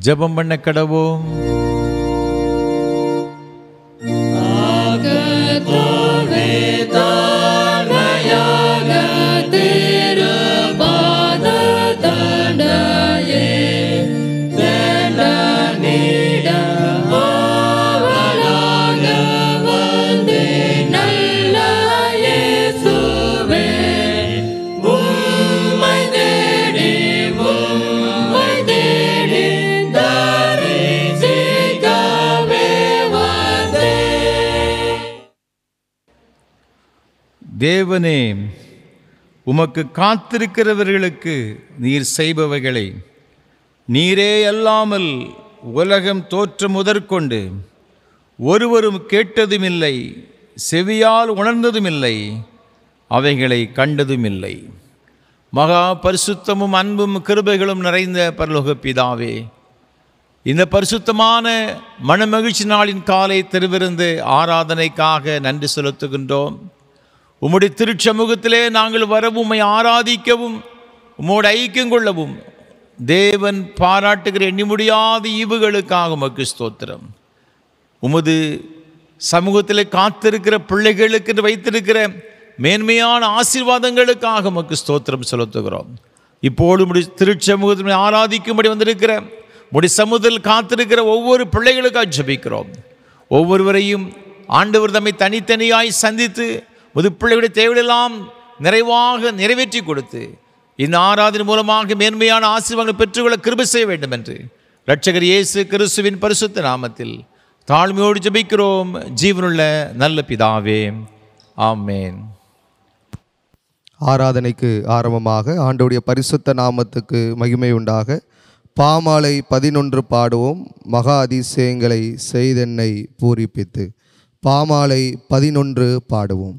ஜெபம் பண்ண கடவோம். தேவனே, உமக்கு காத்திருக்கிறவர்களுக்கு நீர் செய்பவைகளை நீரே அல்லாமல் உலகம் தோற்றம் முதற்கொண்டு ஒருவரும் கேட்டதுமில்லை, செவியால் உணர்ந்ததுமில்லை, அவைகளை கண்டதுமில்லை. மகா பரிசுத்தமும் அன்பும் கிருபைகளும் நிறைந்த பரலோக பிதாவே, இந்த பரிசுத்தமான மனமகிழ்ச்சி நாளின் காலை திருவிருந்து ஆராதனைக்காக நன்றி செலுத்துகின்றோம். உம்முடைய திருச்சமூகத்திலே நாங்கள் வரவும் உம்மை ஆராதிக்கவும் உம்மோடு ஐக்கியம் கொள்ளவும் தேவன் பாராட்டுகிற எண்ணி முடியாத ஈவுகளுக்காக உமக்கு ஸ்தோத்திரம். உமது சமூகத்தில் காத்திருக்கிற பிள்ளைகளுக்கு வைத்திருக்கிற மேன்மையான ஆசீர்வாதங்களுக்காக உமக்கு ஸ்தோத்திரம் செலுத்துகிறோம். இப்போது உம்முடைய திருச்சமூகத்தில் ஆராதிக்கும்படி வந்திருக்கிற உம்முடைய சமூகத்தில் காத்திருக்கிற ஒவ்வொரு பிள்ளைகளுக்காக ஜெபிக்கிறோம். ஒவ்வொருவரையும் ஆண்டவர் தம்மை தனித்தனியாய் சந்தித்து முது பிள்ளைகளுடைய தேவையெல்லாம் நிறைவாக நிறைவேற்றி கொடுத்து இந்த ஆராதனை மூலமாக மேன்மையான ஆசீர்வாதங்களை பெற்றுக்கொள்ள கிருபை செய்ய வேண்டும் என்று இரட்சகர் இயேசு கிறிஸ்துவின் பரிசுத்த நாமத்தில் தாழ்மையோடு ஜெபிக்கிறோம் ஜீவனுள்ள நல்ல பிதாவே, ஆமென். ஆராதனைக்கு ஆரம்பமாக ஆண்டவருடைய பரிசுத்த நாமத்துக்கு மகிமை உண்டாக பாமாலை 11 பாடுவோம். மகா அதிசயங்களை செய்தென்னை பூரிப்பித்து. பாமாலை 11 பாடுவோம்.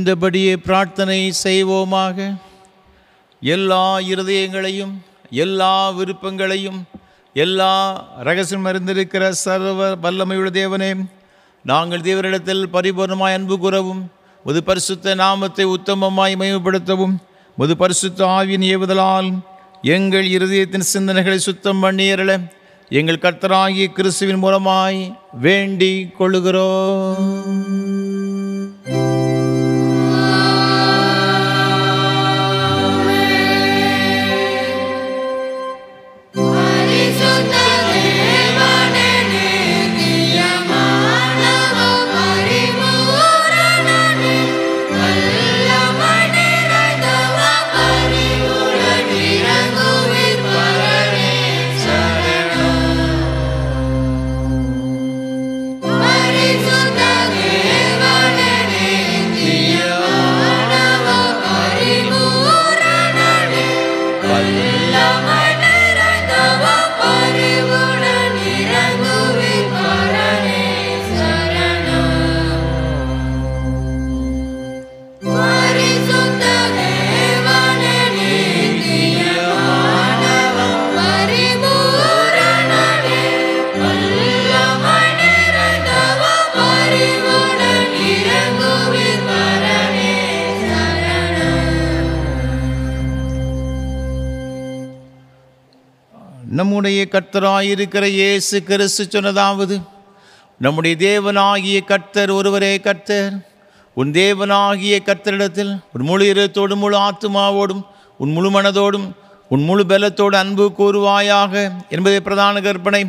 இந்தபடியே பிரார்த்தனை செய்வோமாக. எல்லா இருதயங்களையும், எல்லா விருப்பங்களையும், எல்லா ரகசியம் அறிந்திருக்கிற சர்வ வல்லமையுள்ள தேவனே, நாங்கள் தேவரிடத்தில் பரிபூர்ணமாய் அன்பு கூறவும், முது பரிசுத்த நாமத்தை உத்தமமாய் மகிமைப்படுத்தவும், முது பரிசுத்த ஆவியின் ஏவுதலால் எங்கள் இருதயத்தின் சிந்தனைகளை சுத்தம் பண்ணியறல எங்கள் கர்த்தராகிய கிறிஸ்துவின் மூலமாய் வேண்டிக் கொள்ளுகிறோம். நம்முடைய கர்த்தராயிருக்கிற இயேசு கிறிஸ்து சொன்னதாவது, நம்முடைய தேவனாகிய கர்த்தர் ஒருவரே கர்த்தர். உன் தேவனாகிய கர்த்தரிடத்தில் உன் முழு இதயத்தோடும், முழு ஆத்துமாவோடும், உன் முழு மனதோடும், உன் முழு பலத்தோடு அன்பு கூறுவாயாக என்பதே பிரதான கற்பனை.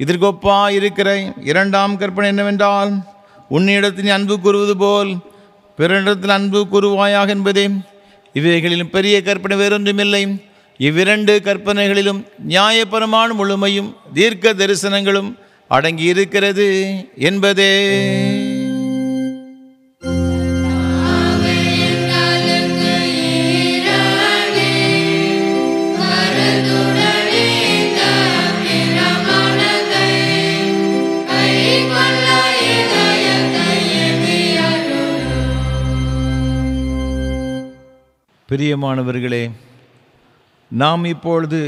இதற்கொப்பா இருக்கிற இரண்டாம் கற்பனை என்னவென்றால், உன்னிடத்தில் அன்பு கூறுவது போல் பிறனிடத்தில் அன்பு கூறுவாயாக என்பதே. இவைகளிலும் பெரிய கற்பனை வேறொன்றுமில்லை. இவ்விரண்டு கற்பனைகளிலும் நியாயபரமான முழுமையும் தீர்க்க தரிசனங்களும் அடங்கி இருக்கிறது என்பதே. பிரியமானவர்களே, நாம் இப்பொழுது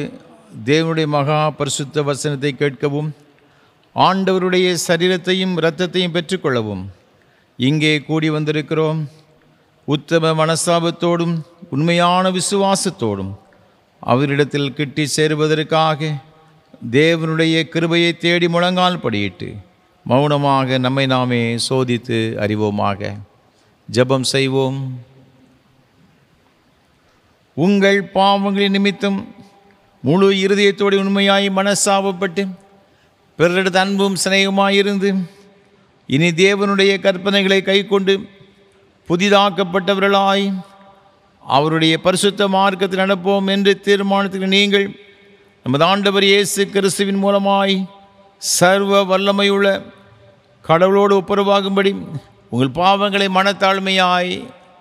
தேவனுடைய மகா பரிசுத்த வசனத்தை கேட்கவும், ஆண்டவருடைய சரீரத்தையும் இரத்தத்தையும் பெற்றுக்கொள்ளவும் இங்கே கூடி வந்திருக்கிறோம். உத்தம மனஸ்தாபத்தோடும் உண்மையான விசுவாசத்தோடும் அவரிடத்தில் கிட்டி சேருவதற்காக தேவனுடைய கிருபையை தேடி முழங்கால் படியிட்டு மௌனமாக நம்மை நாமே சோதித்து அறிவோமாக. ஜெபம் செய்வோம். உங்கள் பாவங்களின் நிமித்தம் முழு இருதயத்தோடு உண்மையாய் மனஸ்தாபப்பட்டு பிறரிடத்து அன்பும் சிநேகமாயிருந்து இனி தேவனுடைய கற்பனைகளை கைக்கொண்டு புதிதாக்கப்பட்டவர்களாய் அவருடைய பரிசுத்த மார்க்கத்தில் நடப்போம் என்று தீர்மானத்துக்கு நீங்கள் நமது ஆண்டவர் இயேசு கிறிஸ்துவின் மூலமாய் சர்வ வல்லமையுள்ள கடவுளோடு ஒப்புரவாகும்படி உங்கள் பாவங்களை மனத்தாழ்மையாய்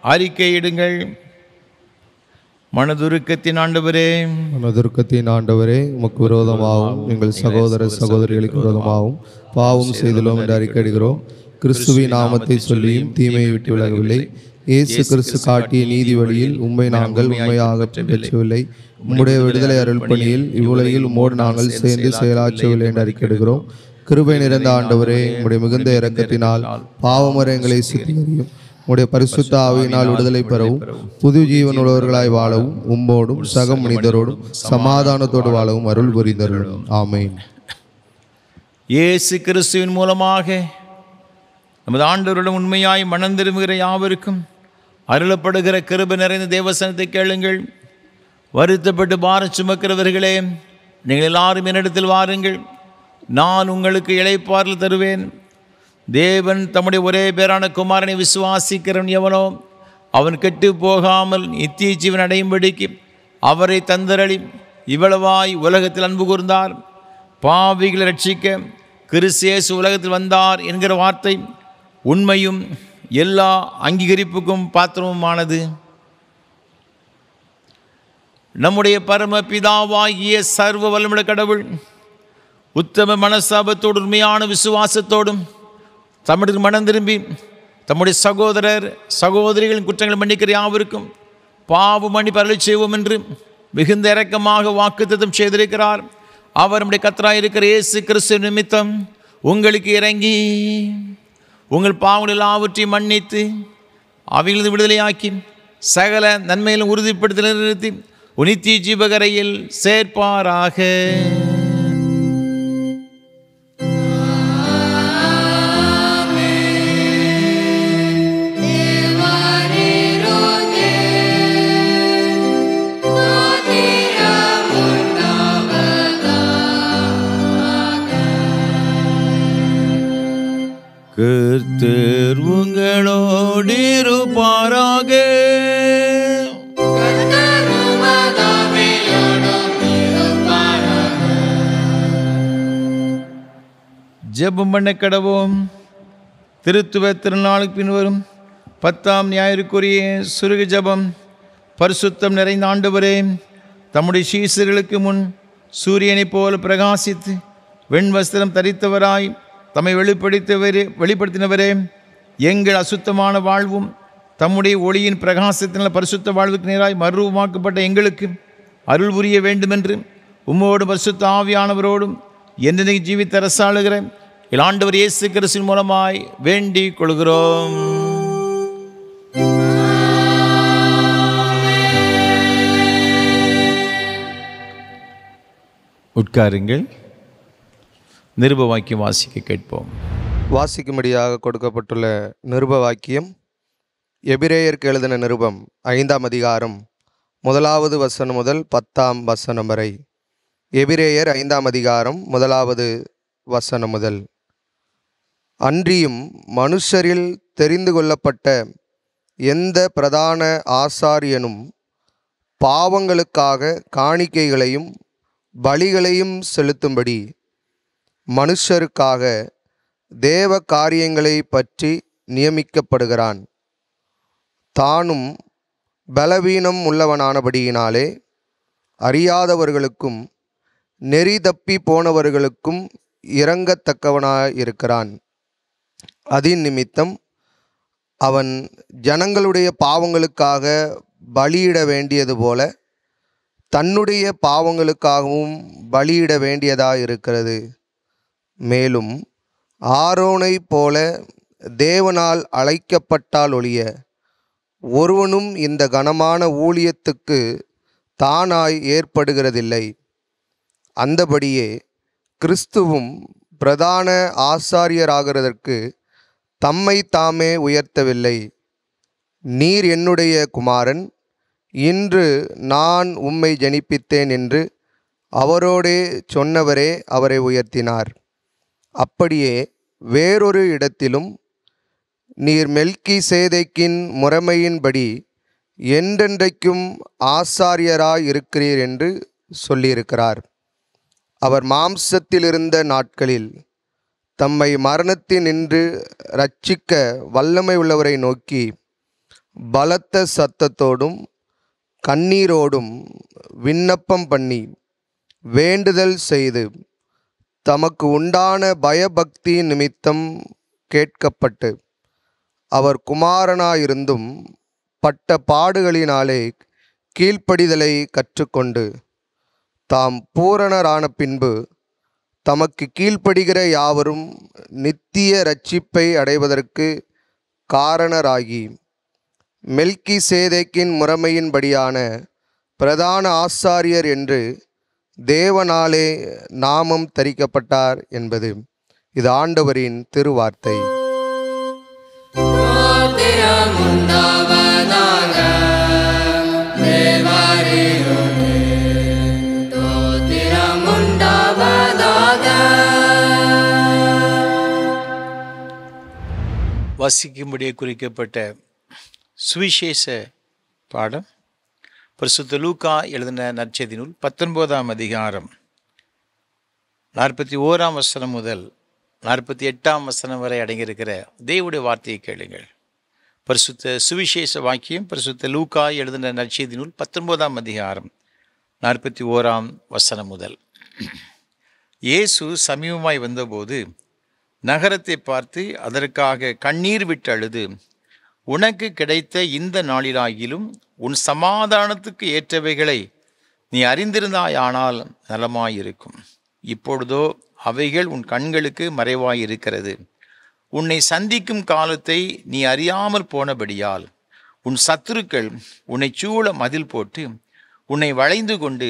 அறிக்கையிடுங்கள். மனதுருக்கத்தின் ஆண்டவரே, உமக்கு விரோதமாகவும் எங்கள் சகோதர சகோதரிகளுக்கு விரோதமாகவும் பாவம் செய்துள்ளோம் என்று அறிக்கையிடுகிறோம். கிறிஸ்துவின் நாமத்தை சொல்லியும் தீமையை விட்டு விலகவில்லை. இயேசு கிறிஸ்து காட்டிய நீதி வழியில் உம்மை நாங்கள் உண்மையாக பெற்றவில்லை. உம்முடைய விடுதலை அருள் பணியில் இவ்வுலகில் உம்மோடு நாங்கள் சேர்ந்து செயலாற்றவில்லை என்று அறிக்கையிடுகிறோம். கிருபை நிறைந்த ஆண்டவரே, உம்முடைய மிகுந்த இரக்கத்தினால் பாவமரங்களை சுத்திகரியும். உடைய பரிசுத்த ஆவியினால் விடுதலை பெறவும் புது ஜீவன் உள்ளவர்களாய் வாழவும் உம்மோடும் சக மனிதரோடும் சமாதானத்தோடு வாழவும் அருள் புரிந்தருளும். ஆமென். இயேசு கிறிஸ்துவின் மூலமாக நமது ஆண்டவரிடம் உண்மையாய் மனம் திரும்புகிற யாவருக்கும் அருளப்படுகிற கிருபை நிறைந்த தேவசனத்தை கேளுங்கள். வருத்தப்பட்டு பாரம் சுமக்கிறவர்களே, நீங்கள் எல்லாரும் என்னிடத்தில் வாருங்கள், நான் உங்களுக்கு இளைப்பாறுதல் தருவேன். தேவன் தம்முடைய ஒரே பேரான குமாரனை விசுவாசிக்கிறவன் எவனோ அவன் கெட்டு போகாமல் நித்திய ஜீவன் அடையும்படிக்கு அவரை தந்தரளி இவ்வளவாய் உலகத்தில் அன்பு கூர்ந்தார். பாவிகளை ரட்சிக்க கிறிஸ்து இயேசு உலகத்தில் வந்தார் என்கிற வார்த்தை உண்மையும் எல்லா அங்கீகரிப்புக்கும் பாத்திரமுமானது. நம்முடைய பரம பிதாவாகிய சர்வ வல்லமையுள்ள கடவுள் உத்தம மனஸ்தாபத்தோடு உண்மையான விசுவாசத்தோடும் தமிழர் மனம் திரும்பி தம்முடைய சகோதரர் சகோதரிகளின் குற்றங்களை மன்னிக்கிற யாவருக்கும் பாவ மன்னிப்பு அருளச் செய்வோம் என்று மிகுந்த இரக்கமாக வாக்குத்தத்தம் செய்திருக்கிறார். அவர் நம்முடைய கர்த்தராய் இருக்கிற இயேசு கிறிஸ்து நிமித்தம் உங்களுக்கு இறங்கி உங்கள் பாவங்கள் எல்லாவற்றையும் மன்னித்து அவைகளது விடுதலையாக்கி சகல நன்மையிலும் உறுதிப்படுத்தி நிறுத்தி நித்திய ஜீவகரையில் சேர்ப்பாராக. கர்த்தர் உங்களோடு இருப்பாராக. ஜெபம் பண்ண கடவோம். திருத்துவ திருநாளுக்கு பின்வரும் 10ஆம் ஞாயிற்றுக்குரிய சுருக ஜெபம். பரிசுத்தம் நிறைந்த ஆண்டவரே, தம்முடைய சீசர்களுக்கு முன் சூரியனைப் போல பிரகாசித்து வெண்வஸ்திரம் தரித்தவராய் தம்மை வெளிப்படுத்தினவரே, எங்கள் அசுத்தமான வாழ்வும் தம்முடைய ஒளியின் பிரகாசத்தினால் பரிசுத்த வாழ்வுக்கு நேராய் மறுரூபமாக்கப்பட்ட எங்களுக்கு அருள் புரிய வேண்டுமென்று உம்மோடும் பரிசுத்த ஆவியானவரோடும் என்னைக்கு ஜீவித்த அரசாளுகிற ஆண்டவர் இயேசு கிறிஸ்துவின் மூலமாய் வேண்டிக் கொள்கிறோம். உட்காருங்கள். நிருப வாக்கியம் வாசிக்க கேட்போம். வாசிக்கும்படியாக கொடுக்கப்பட்டுள்ள நிருப வாக்கியம் எபிரேயருக்கு எழுதின நிருபம் 5ஆம் அதிகாரம் 1வது வசனம் முதல் 10ஆம் வசனம் வரை. எபிரேயர் 5ஆம் அதிகாரம் 1வது வசனம் முதல். அன்றியும் மனுஷரில் தெரிந்து கொள்ளப்பட்ட எந்த பிரதான ஆசாரியனும் பாவங்களுக்காக காணிக்கைகளையும் பலிகளையும் செலுத்தும்படி மனுஷருக்காக தேவ காரியங்களை பற்றி நியமிக்கப்படுகிறான். தானும் பலவீனம் உள்ளவனானபடியினாலே அறியாதவர்களுக்கும் நெறி தப்பி போனவர்களுக்கும் இரங்கத்தக்கவனாயிருக்கிறான். அதின் நிமித்தம் அவன் ஜனங்களுடைய பாவங்களுக்காக பலியிட வேண்டியது போல தன்னுடைய பாவங்களுக்காகவும் பலியிட வேண்டியதாயிருக்கிறது. மேலும் ஆரோனை போல தேவனால் அழைக்கப்பட்டால் ஒழிய ஒருவனும் இந்த கனமான ஊழியத்துக்கு தானாய் ஏற்படுகிறதில்லை. அந்தபடியே கிறிஸ்துவும் பிரதான ஆசாரியராகிறதற்கு தம்மை தாமே உயர்த்தவில்லை. நீர் என்னுடைய குமாரன், இன்று நான் உம்மை ஜனிப்பித்தேன் என்று அவரோடே சொன்னவரே அவரை உயர்த்தினார். அப்படியே வேறொரு இடத்திலும் நீர் மெல்கிசேதேக்கின் முறைமையின்படி என்றென்றைக்கும் ஆசாரியராய் இருக்கிறீர் என்று சொல்லியிருக்கிறார். அவர் மாம்சத்திலிருந்த நாட்களில் தம்மை மரணத்தினின்று இரட்சிக்க வல்லமை உள்ளவரை நோக்கி பலத்த சத்தத்தோடும் கண்ணீரோடும் விண்ணப்பம் பண்ணி வேண்டுதல் செய்து தமக்கு உண்டான பயபக்தி நிமித்தம் கேட்கப்பட்டு அவர் குமாரனாயிருந்தும் பட்ட பாடுகளினாலே கீழ்ப்படிதலை கற்றுக்கொண்டு தாம் பூரணரான பின்பு தமக்கு கீழ்ப்படுகிற யாவரும் நித்திய இரட்சிப்பை அடைவதற்கு காரணராகி மெல்கிசேதேக்கின் முறைமையின்படியான பிரதான ஆசாரியர் என்று தேவனாலே நாமம் தரிக்கப்பட்டார் என்பது. இது ஆண்டவரின் திருவார்த்தை. வாசிக்கும்படியே குறிக்கப்பட்ட சுவிசேஷ பாடம் பரிசுத்த லூக்கா எழுதின நற்செய்தி நூல் 19ஆம் அதிகாரம் 41ஆம் வசனம் முதல் 48ஆம் வசனம் வரை அடங்கியிருக்கிற தேவனுடைய வார்த்தையை கேளுங்கள். பரிசுத்த சுவிசேஷ வாக்கியம் பரிசுத்த லூக்கா எழுதின நற்செய்தி நூல் 19ஆம் அதிகாரம் 41ஆம் வசனம் முதல். இயேசு சமீபமாய் வந்தபோது நகரத்தை பார்த்து அதற்காக கண்ணீர் விட்டு அழுது, உனக்கு கிடைத்த இந்த நாளிலாகிலும் உன் சமாதானத்துக்கு ஏற்றவைகளை நீ அறிந்திருந்தாயானால் நலமாயிருக்கும். இப்பொழுதோ அவைகள் உன் கண்களுக்கு மறைவாயிருக்கிறது. உன்னை சந்திக்கும் காலத்தை நீ அறியாமல் போனபடியால் உன் சத்துருக்கள் உன்னை சூழ மதில் போட்டு உன்னை வளைந்து கொண்டு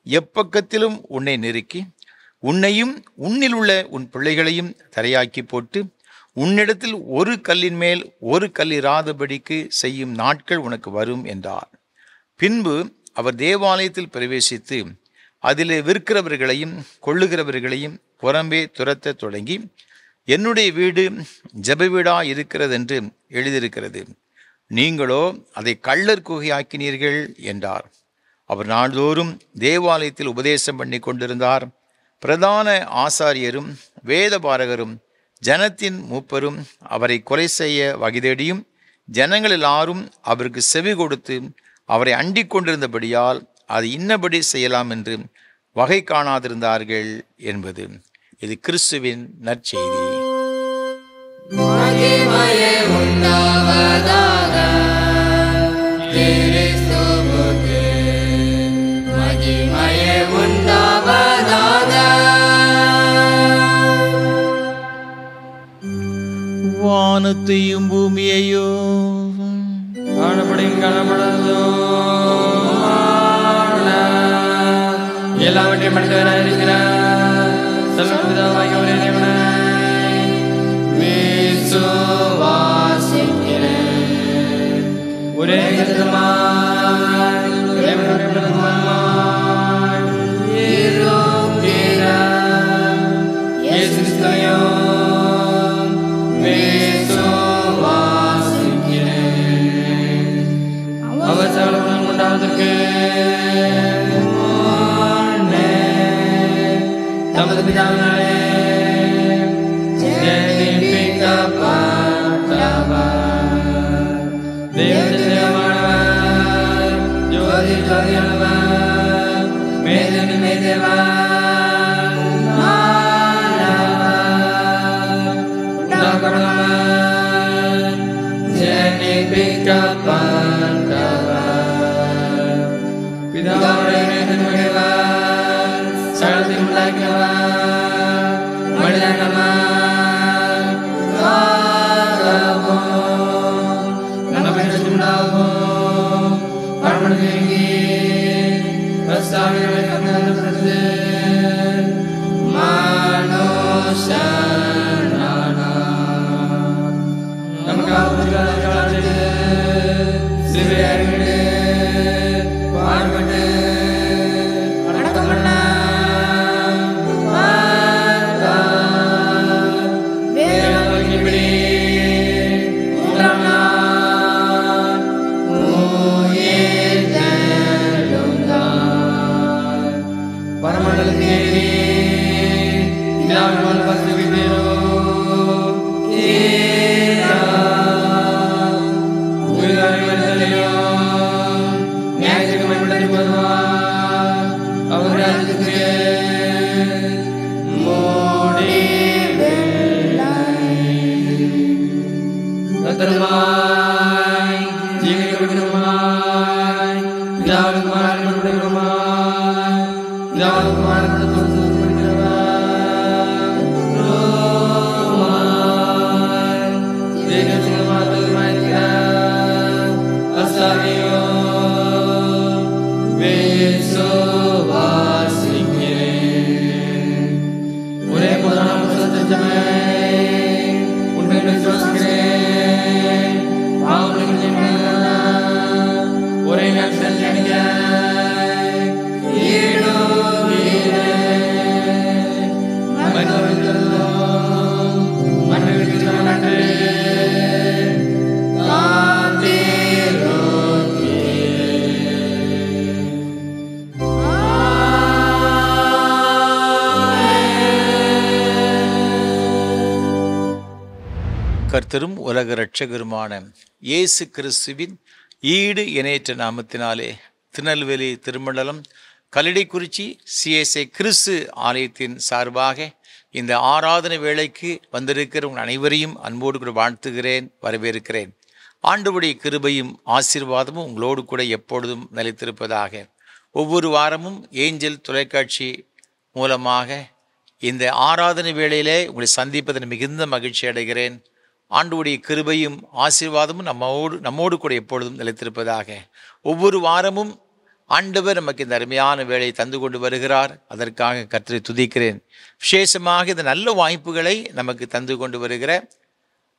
எப்பக்கத்திலும் உன்னை நெருக்கி உன்னையும் உன்னில் உள்ள உன் பிள்ளைகளையும் தரையாக்கி போட்டு உன்னிடத்தில் ஒரு கல்லின் மேல் ஒரு கல் இராதபடிக்கு செய்யும் நாட்கள் உனக்கு வரும் என்றார். பின்பு அவர் தேவாலயத்தில் பிரவேசித்து அதிலே விற்கிறவர்களையும் கொள்ளுகிறவர்களையும் புறம்பே துரத்த தொடங்கி, என்னுடைய வீடு ஜெப வீடா இருக்கிறது என்று எழுதியிருக்கிறது, நீங்களோ அதை கள்ளர் குகையாக்கினீர்கள் என்றார். அவர் நாள்தோறும் தேவாலயத்தில் உபதேசம் பண்ணி கொண்டிருந்தார். பிரதான ஆசாரியரும் வேதபாரகரும் ஜனத்தின் மூப்பரும் அவரை கொலை செய்ய வகைதேடியும் ஜனங்கள் எல்லாரும் அவருக்கு செவி கொடுத்து அவரை அண்டிக் கொண்டிருந்தபடியால் அது இன்னபடி செய்யலாம் என்று வகை காணாதிருந்தார்கள் என்பது. இது கிறிஸ்துவின் நற்செய்தி. வானத்தையும் பூமியையோ காணப்படும் காணப்படாதோ எல்லாவற்றையும் படைத்தவராக இருக்கிறார் சர்வபிதாவாகிய ஒரே தேவனை விசுவாசிக்கிறேன். ஒரே கர்த்தருமாய் தேவனுடைய பிரதமருமாய் இருக்கிற இயேசு கிறிஸ்துவையும் அவர் சகலமும் உண்டாவதற்கு தமது பிதாவினாலே ஜனிப்பிக்கப்பட்டவர். தேவனுடைய தேவமானவர், ஜோதி ஜோதியானவர், மேதனி மேதேவன், உண்டாக்கப்பட்டவர், ஜனிப்பிக்கப்பட்டவர். பிதாவுடைய நேசமுடையவர், சகலத்தையும் உண்டாக்கினவர், மனிதனவர், காரவும் நமக்கு உண்டாகும் பரமனுக்கு பிரஸ்தாவிகளை கண்டது மனுஷனானா நமக்கு சிவையாகிவிடு பாடுபட்டு கர்த்தரும் உலக இரட்சகருமான இயேசு கிறிஸ்துவின் ஈடு இணையற்ற நாமத்தினாலே திருநெல்வேலி திருமண்டலம் கல்லடைக்குறிச்சி CSI கிறிஸ்து ஆலயத்தின் சார்பாக இந்த ஆராதனை வேளைக்கு வந்திருக்கிற உங்கள் அனைவரையும் அன்போடு கூட வாழ்த்துகிறேன், வரவேற்கிறேன். ஆண்டவருடைய கிருபையும் ஆசீர்வாதமும் உங்களோடு கூட எப்பொழுதும் நிலைத்திருப்பதாக. ஒவ்வொரு வாரமும் ஏஞ்சல் தொலைக்காட்சி மூலமாக இந்த ஆராதனை வேளையிலே உங்களை சந்திப்பதில் மிகுந்த மகிழ்ச்சி அடைகிறேன். ஆண்டவருடைய கிருபையும் ஆசீர்வாதமும் நம்மோடு கூட எப்பொழுதும் நிலைத்திருப்பதாக. ஒவ்வொரு வாரமும் ஆண்டவர் நமக்கு இந்த அருமையான வேலையை தந்து கொண்டு வருகிறார். அதற்காக கர்த்தரை துதிக்கிறேன். விசேஷமாக இந்த நல்ல வாய்ப்புகளை நமக்கு தந்து கொண்டு வருகிற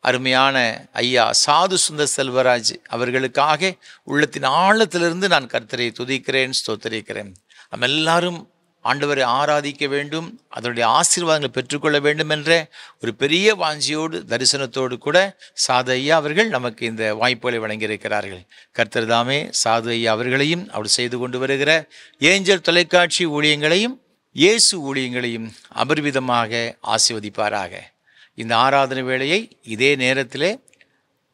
அருமையான ஐயா சாது சுந்தர் செல்வராஜ் அவர்களுக்காக உள்ளத்தின் ஆழத்திலிருந்து நான் கர்த்தரை துதிக்கிறேன், ஸ்தோத்தரிக்கிறேன். நம்ம எல்லாரும் ஆண்டவரை ஆராதிக்க வேண்டும், அதனுடைய ஆசீர்வாதங்களை பெற்றுக்கொள்ள வேண்டும் என்ற ஒரு பெரிய வாஞ்சியோடு தரிசனத்தோடு கூட சாது ஐயா அவர்கள் நமக்கு இந்த வாய்ப்புகளை வழங்கியிருக்கிறார்கள். கர்த்தர் தாமே சாது ஐயா அவர்களையும் அவர் செய்து கொண்டு வருகிற ஏஞ்சல் தொலைக்காட்சி ஊழியங்களையும் இயேசு ஊழியங்களையும் அபரிவிதமாக ஆசீர்வதிப்பாராக. இந்த ஆராதனை வேளையை இதே நேரத்திலே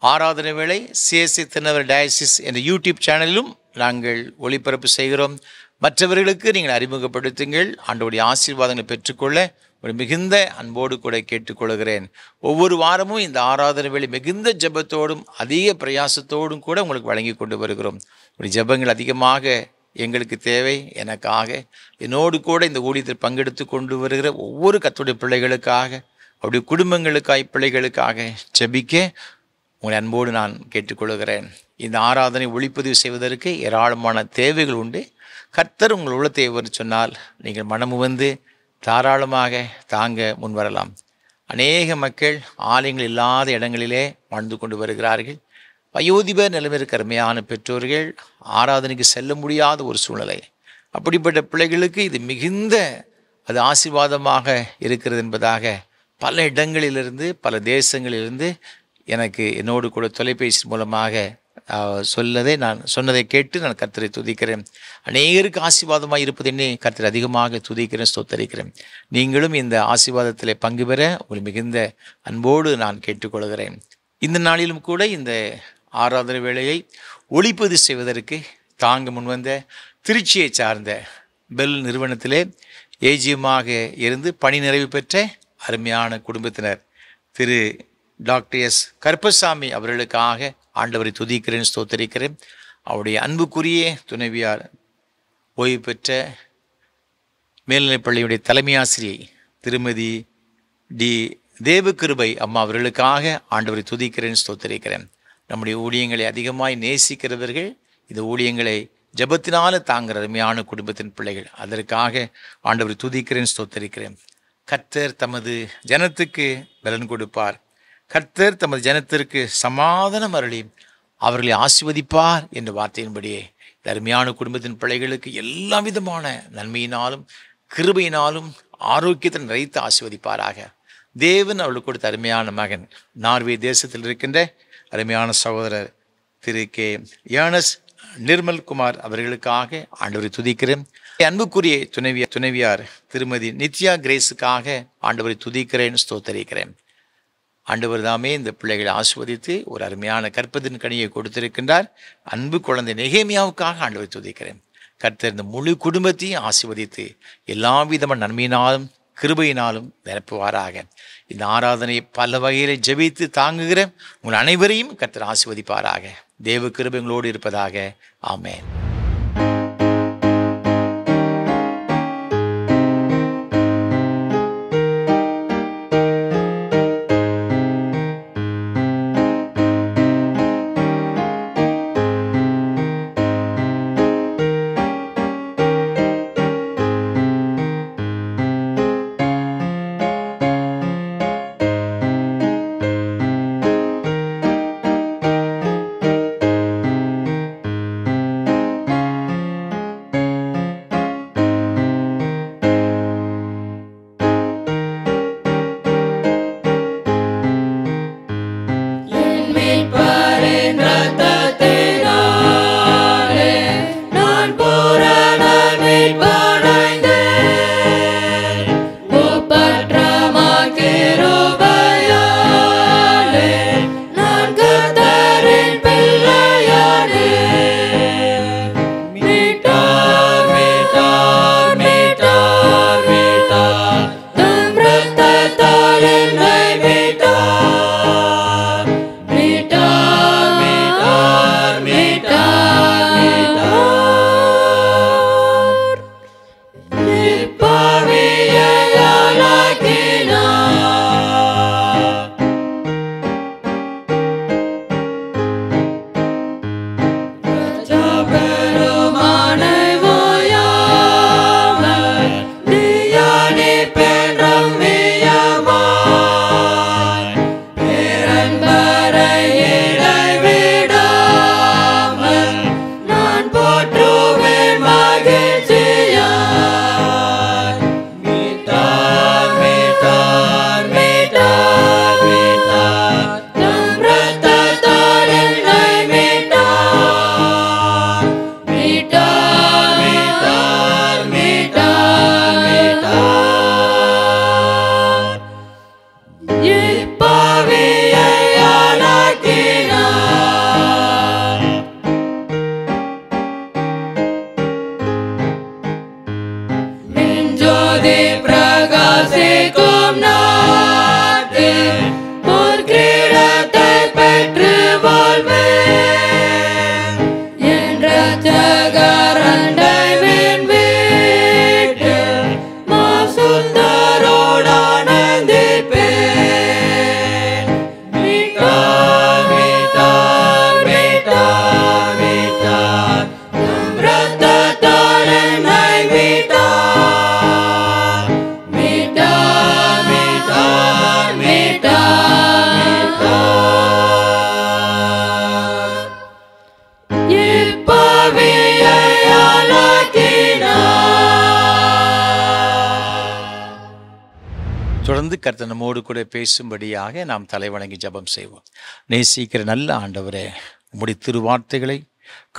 ஆராதனை வேளை சிஎஸ்சி திருநெல்வேலி டயசிஸ் என்ற யூடியூப் சேனலிலும் நாங்கள் ஒளிபரப்பு செய்கிறோம். மற்றவர்களுக்கு நீங்கள் அறிமுகப்படுத்துங்கள். ஆண்டவருடைய ஆசீர்வாதங்களை பெற்றுக்கொள்ள ஒரு மிகுந்த அன்போடு கூட கேட்டுக்கொள்கிறேன். ஒவ்வொரு வாரமும் இந்த ஆராதனை வேளை மிகுந்த ஜெபத்தோடும் அதிக பிரயாசத்தோடும் கூட உங்களுக்கு வழங்கி கொண்டு வருகிறோம். ஒரு ஜெபங்கள் அதிகமாக எங்களுக்கு தேவை. எனக்காக, என்னோடு கூட இந்த ஊழியத்தில் பங்கெடுத்து கொண்டு வருகிற ஒவ்வொரு கர்த்தருடைய பிள்ளைகளுக்காக, அவருடைய குடும்பங்களுக்காய், பிள்ளைகளுக்காக ஜெபிக்க உங்களை அன்போடு நான் கேட்டுக்கொள்கிறேன். இந்த ஆராதனை ஒளிப்பதிவு செய்வதற்கு ஏராளமான தேவைகள் உண்டு. கர்த்தர் உங்கள் உள்ளத்தை எவ்வாறு சொன்னால் நீங்கள் மனமு வந்து தாராளமாக தாங்க முன்வரலாம். அநேக மக்கள் ஆலயங்கள் இல்லாத இடங்களிலே வாழ்ந்து கொண்டு வருகிறார்கள். வயோதிபர் நிலைமைக்கு அருமையான பெற்றோர்கள் ஆராதனைக்கு செல்ல முடியாத ஒரு சூழ்நிலை. அப்படிப்பட்ட பிள்ளைகளுக்கு இது மிகுந்த அது ஆசீர்வாதமாக இருக்கிறது என்பதாக பல இடங்களிலிருந்து, பல தேசங்களிலிருந்து எனக்கு என்னோடு கூட தொலைபேசி மூலமாக சொன்னதை கேட்டு நான் கர்த்தரை துதிக்கிறேன். அநேகருக்கு ஆசீர்வாதமாக இருப்பது என்னை கர்த்தரை அதிகமாக துதிக்கிறேன், ஸ்தோத்தரிக்கிறேன். நீங்களும் இந்த ஆசீர்வாதத்தில் பங்கு பெற உங்கள் மிகுந்த அன்போடு நான் கேட்டுக்கொள்கிறேன். இந்த நாளிலும் கூட இந்த ஆராதனை வேளையை ஒளிப்பதிவு செய்வதற்கு தாங்க முன்வந்த திருச்சியை சார்ந்த பெல் நிறுவனத்திலே ஏஜியமாக இருந்து பணி நிறைவு பெற்ற அருமையான குடும்பத்தினர் திரு டாக்டர் எஸ் கருப்பசாமி அவர்களுக்காக ஆண்டவரை துதிக்கிறேன், ஸ்தோத்தரிக்கிறேன். அவருடைய அன்புக்குரிய துணைவியார் ஓய்வு பெற்ற மேல்நிலைப்பள்ளியுடைய தலைமை ஆசிரியை திருமதி டி தேவகிருபை அம்மா அவர்களுக்காக ஆண்டவரை துதிக்கிறேன், ஸ்தோத்தரிக்கிறேன். நம்முடைய ஊழியங்களை அதிகமாய் நேசிக்கிறவர்கள், இந்த ஊழியங்களை ஜபத்தினால தாங்கிற அருமையான குடும்பத்தின் பிள்ளைகள், அதற்காக ஆண்டவரை துதிக்கிறேன், ஸ்தோத்தரிக்கிறேன். கர்த்தர் தமது ஜனத்துக்கு பலன் கொடுப்பார். கர்த்தர் தமது ஜனத்திற்கு சமாதானம் அருளி அவர்களை ஆசீர்வதிப்பார் என்ற வார்த்தையின்படியே இந்த அருமையான குடும்பத்தின் பிள்ளைகளுக்கு எல்லா விதமான நன்மையினாலும் கிருபையினாலும் ஆரோக்கியத்தை நிறைத்து ஆசீர்வதிப்பாராக. தேவன் அவர்களுக்கு கொடுத்த அருமையான மகன், நார்வே தேசத்தில் இருக்கின்ற அருமையான சகோதரர் திரு கே யானஸ் நிர்மல்குமார் அவர்களுக்காக ஆண்டவரை துதிக்கிறேன். அன்புக்குரிய துணைவியார் திருமதி நித்யா கிரேஸுக்காக ஆண்டவரை துதிக்கிறேன், ஸ்தோத்தரிக்கிறேன். ஆண்டவர் தாமே இந்த பிள்ளைகளை ஆசீர்வதித்து ஒரு அருமையான கற்பத்தின் கனியை கொடுத்திருக்கின்றார். அன்பு குழந்தை நெகேமியாவுக்காக ஆண்டவரை துதிக்கிறேன். கர்த்தர் இந்த முழு குடும்பத்தையும் ஆசீர்வதித்து எல்லா விதமான நன்மையினாலும் கிருபையினாலும் நிரப்புவாராக. இந்த ஆராதனையை பல வகையில ஜெபித்து தாங்குகிற உங்கள் அனைவரையும் கர்த்தர் ஆசீர்வதிப்பாராக. தேவ கிருபை உங்களோடு இருப்பதாக. ஆமென். தொடர்ந்து கர்த்தர் நம்மோடு கூட பேசும்படியாக நாம் தலைவணங்கி ஜெபம் செய்வோம். நேசிக்கிற நல்ல ஆண்டவரே, உம்முடைய திருவார்த்தைகளை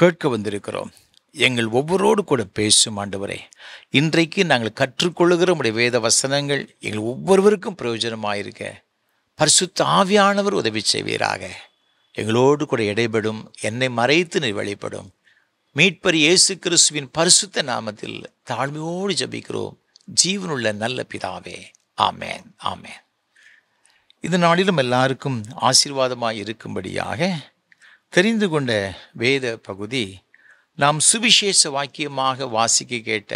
கேட்க வந்திருக்கிறோம். எங்கள் ஒவ்வொருவரோடு கூட பேசும் ஆண்டவரே. இன்றைக்கு நாங்கள் கற்றுக்கொள்ளுகிற உம்முடைய வேத வசனங்கள் எங்கள் ஒவ்வொருவருக்கும் பிரயோஜனமாயிருக்க பரிசுத்த ஆவியானவர் உதவி செய்வீராக. எங்களோடு கூட இடைபடும், என்னை மறைத்து நீர் வெளிப்படும். மீட்பர் இயேசு கிறிஸ்துவின் பரிசுத்த நாமத்தில் தாழ்மையோடு ஜெபிக்கிறோம் ஜீவனுள்ள நல்ல பிதாவே. ஆமேன், ஆமேன். இந்த நாளிலும் எல்லாருக்கும் ஆசீர்வாதமாய் இருக்கும்படியாக தெரிந்து கொண்ட வேத பகுதி நாம் சுவிசேஷ வாக்கியமாக வாசிக்க கேட்ட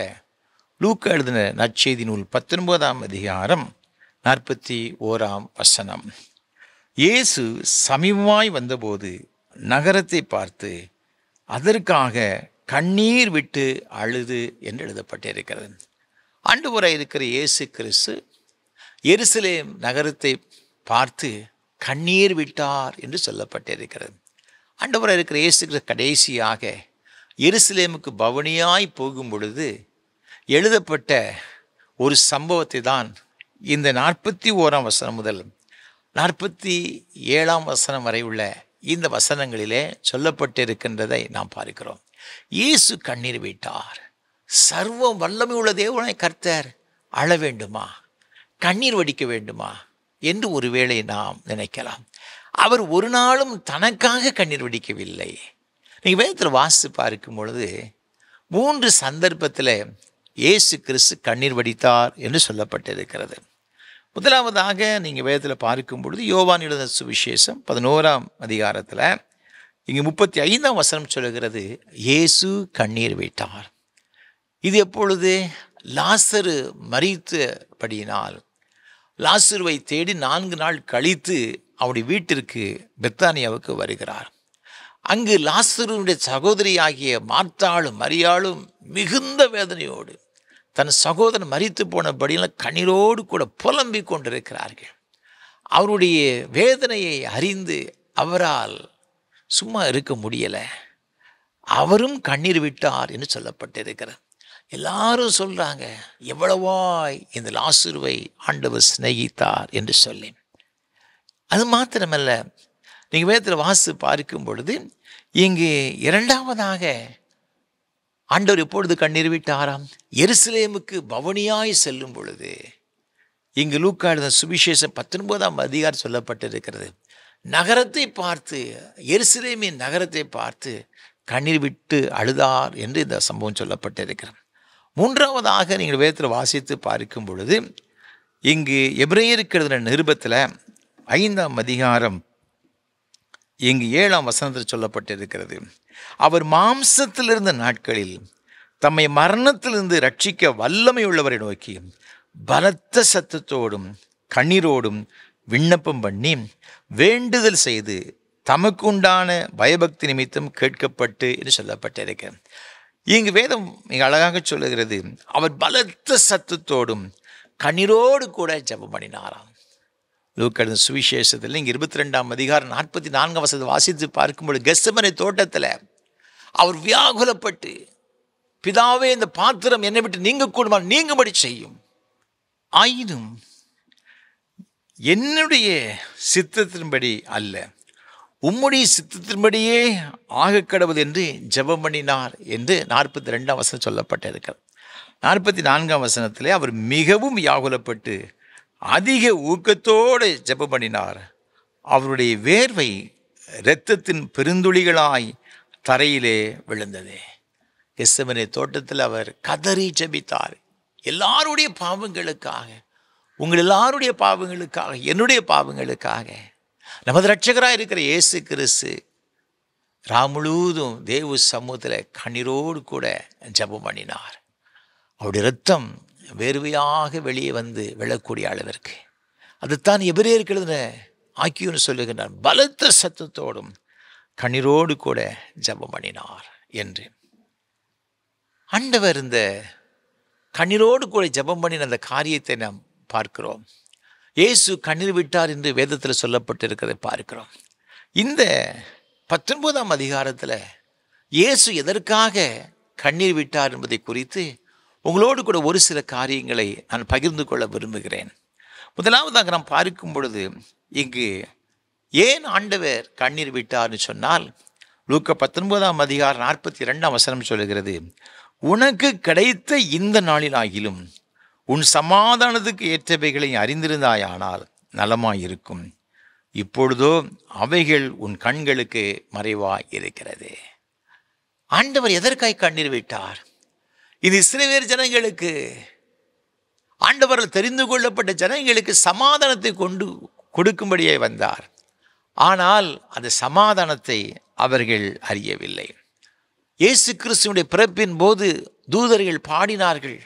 லூக்கா எழுதின நற்செய்தி நூல் 19ஆம் அதிகாரம் 41ஆம் வசனம். இயேசு சமீபமாய் வந்தபோது நகரத்தை பார்த்து அதற்காக கண்ணீர் விட்டு அழுது என்று எழுதப்பட்டிருக்கிறது. ஆண்டவராய் இருக்கிற இயேசு கிறிஸ்து எருசலேம் நகரத்தை பார்த்து கண்ணீர் விட்டார் என்று சொல்லப்பட்டிருக்கிறது. ஆண்டவராய் இருக்கிற இயேசு கிறிஸ்து கடைசியாக எருசலேமுக்கு பவனியாய் போகும் பொழுது எழுதப்பட்ட ஒரு சம்பவத்தை தான் இந்த 41ஆம் வசனம் முதல் 47ஆம் வசனம் வரை உள்ள இந்த வசனங்களிலே சொல்லப்பட்டிருக்கின்றதை நாம் பார்க்கிறோம். இயேசு கண்ணீர் விட்டார். சர்வ வல்லமை உள்ள தேவனாய் கர்த்தர் அழ வேண்டுமா, கண்ணீர் வடிக்க வேண்டுமா என்று ஒருவேளை நாம் நினைக்கலாம். அவர் ஒரு நாளும் தனக்காக கண்ணீர் வடிக்கவில்லை. நீங்கள் வேதத்தில் வாசித்து பார்க்கும் பொழுது 3 சந்தர்ப்பத்தில் இயேசு கிறிஸ்து கண்ணீர் வடித்தார் என்று சொல்லப்பட்டிருக்கிறது. முதலாவதாக நீங்கள் வேதத்தில் பார்க்கும் பொழுது யோவான் எழுதின சுவிசேஷம் 11ஆம் அதிகாரத்தில் இங்கே 35ஆம் வசனம் சொல்லுகிறது, இயேசு கண்ணீர் விட்டார். இது எப்பொழுது? லாசரு மரித்தபடியினால் லாசருவை தேடி 4 நாள் கழித்து அவருடைய வீட்டிற்கு பெத்தானியாவுக்கு வருகிறார். அங்கு லாசருடைய சகோதரி ஆகிய மார்த்தாளும் மரியாளும் மிகுந்த வேதனையோடு தன் சகோதரன் மரித்து போனபடியில் கண்ணீரோடு கூட புலம்பிக் கொண்டிருக்கிறார்கள். அவருடைய வேதனையை அறிந்து அவரால் சும்மா இருக்க முடியலை. அவரும் கண்ணீர் விட்டார் என்று சொல்லப்பட்டிருக்கிறார். எல்லாரும் சொல்கிறாங்க, எவ்வளவாய் இந்த லாசருவை ஆண்டவர் சிநேகித்தார் என்று சொல்லி. அது மாத்திரமல்ல, நீங்கள் வேதத்தில் வாசித்து பார்க்கும் பொழுது இங்கு 2வதாக ஆண்டவர் எப்பொழுது கண்ணீர் விட்டாராம்? எருசலேமுக்கு பவனியாய் செல்லும் பொழுது. இங்கு லூக்கா எழுதின சுவிசேஷம் 19ஆம் அதிகாரம் சொல்லப்பட்டிருக்கிறது. நகரத்தை பார்த்து, எருசலேமின் நகரத்தை பார்த்து கண்ணீர் விட்டு அழுதார் என்று இந்த சம்பவம் சொல்லப்பட்டிருக்கிறது. 3வதாக நீங்கள் வேதத்தில் வாசித்து பார்க்கும் பொழுது இங்கு எபிரேயருக்கு எழுதின நிருபத்தில் 5ஆம் அதிகாரம் இங்கு 7ஆம் வசனத்தில் சொல்லப்பட்டிருக்கிறது, அவர் மாம்சத்தில் இருந்த நாட்களில் தம்மை மரணத்திலிருந்து ரட்சிக்க வல்லமை உள்ளவரை நோக்கி பலத்த சத்தத்தோடும் கண்ணீரோடும் விண்ணப்பம் பண்ணி வேண்டுதல் செய்து தமக்கு உண்டான பயபக்தி நிமித்தம் கேட்கப்பட்டு என்று சொல்லப்பட்டிருக்கிறது. இங்கு வேதம் மிக அழகாக சொல்லுகிறது, அவர் பலத்த சத்தத்தோடும் கண்ணீரோடு கூட ஜெபம் பண்ணினாராம். லூக்கா எழுதின சுவிசேஷத்தில் இங்கே 22ஆம் அதிகாரம் 44ஆம் வசனத்தை வாசித்து பார்க்கும்போது கெத்செமனே தோட்டத்தில் அவர் வியாகுலப்பட்டு, பிதாவே இந்த பாத்திரம் என்னை விட்டு நீங்க கூடுமா, நீங்கும்படி செய்யும், ஆயினும் என்னுடைய சித்தத்தின்படி அல்ல உம்முடைய சித்தத்தின்படியே ஆக கடவுள் என்று ஜெபம் பண்ணினார் என்று 42ஆம் வசனம் சொல்லப்பட்டிருக்கிறது. 44ஆம் வசனத்திலே அவர் மிகவும் வியாகுலப்பட்டு அதிக ஊக்கத்தோடு ஜெபம் பண்ணினார். அவருடைய வேர்வை இரத்தத்தின் பெருந்துளிகளாய் தரையிலே விழுந்தது. கெத்செமனே தோட்டத்தில் அவர் கதறி ஜெபித்தார். எல்லாருடைய பாவங்களுக்காக, உங்கள் எல்லாருடைய பாவங்களுக்காக, என்னுடைய பாவங்களுக்காக. நமது இரட்சகராக இருக்கிற இயேசு கிறிஸ்து முழுவதும் தேவ சமூகத்தில் கண்ணீரோடு கூட ஜெபம் பண்ணினார். அவருடைய இரத்தம் வேர்வையாக வெளியே வந்து விழக்கூடிய அளவிற்கு. அதுதான் எபிரேயருக்கு எழுதின ஆக்கியோன்னு சொல்லுகின்றார், பலத்த சத்தத்தோடும் கண்ணீரோடு கூட ஜெபம் பண்ணினார் என்று. ஆண்டவர் இந்த கண்ணீரோடு கூட ஜெபம் பண்ணின அந்த காரியத்தை நாம் பார்க்கிறோம். இயேசு கண்ணீர் விட்டார் என்று வேதத்தில் சொல்லப்பட்டிருக்கிறதை பார்க்கிறோம். இந்த 19ஆம் அதிகாரத்தில் இயேசு எதற்காக கண்ணீர் விட்டார் என்பதை குறித்து உங்களோடு கூட ஒரு சில காரியங்களை நான் பகிர்ந்து கொள்ள விரும்புகிறேன். முதலாவதாக நாம் பார்க்கும் பொழுது இங்கு ஏன் ஆண்டவர் கண்ணீர் விட்டார்னு சொன்னால், லூக்கா 19:42 சொல்லுகிறது, உனக்கு கிடைத்த இந்த நாளிலாகிலும் உன் சமாதானத்துக்கு ஏற்றவைகளை அறிந்திருந்தாயானால் நலமாயிருக்கும். இப்பொழுதோ அவைகள் உன் கண்களுக்கு மறைவாய் இருக்கிறது. ஆண்டவர் எதற்காய் கண்ணீர் விட்டார்? இது இஸ்ரவேல் ஜனங்களுக்கு, ஆண்டவரால் தெரிந்து கொள்ளப்பட்ட ஜனங்களுக்கு சமாதானத்தை கொடுக்கும்படியாய் வந்தார். ஆனால் அந்த சமாதானத்தை அவர்கள் அறியவில்லை. இயேசு கிறிஸ்துவினுடைய பிறப்பின் போது தூதர்கள் பாடினார்கள்.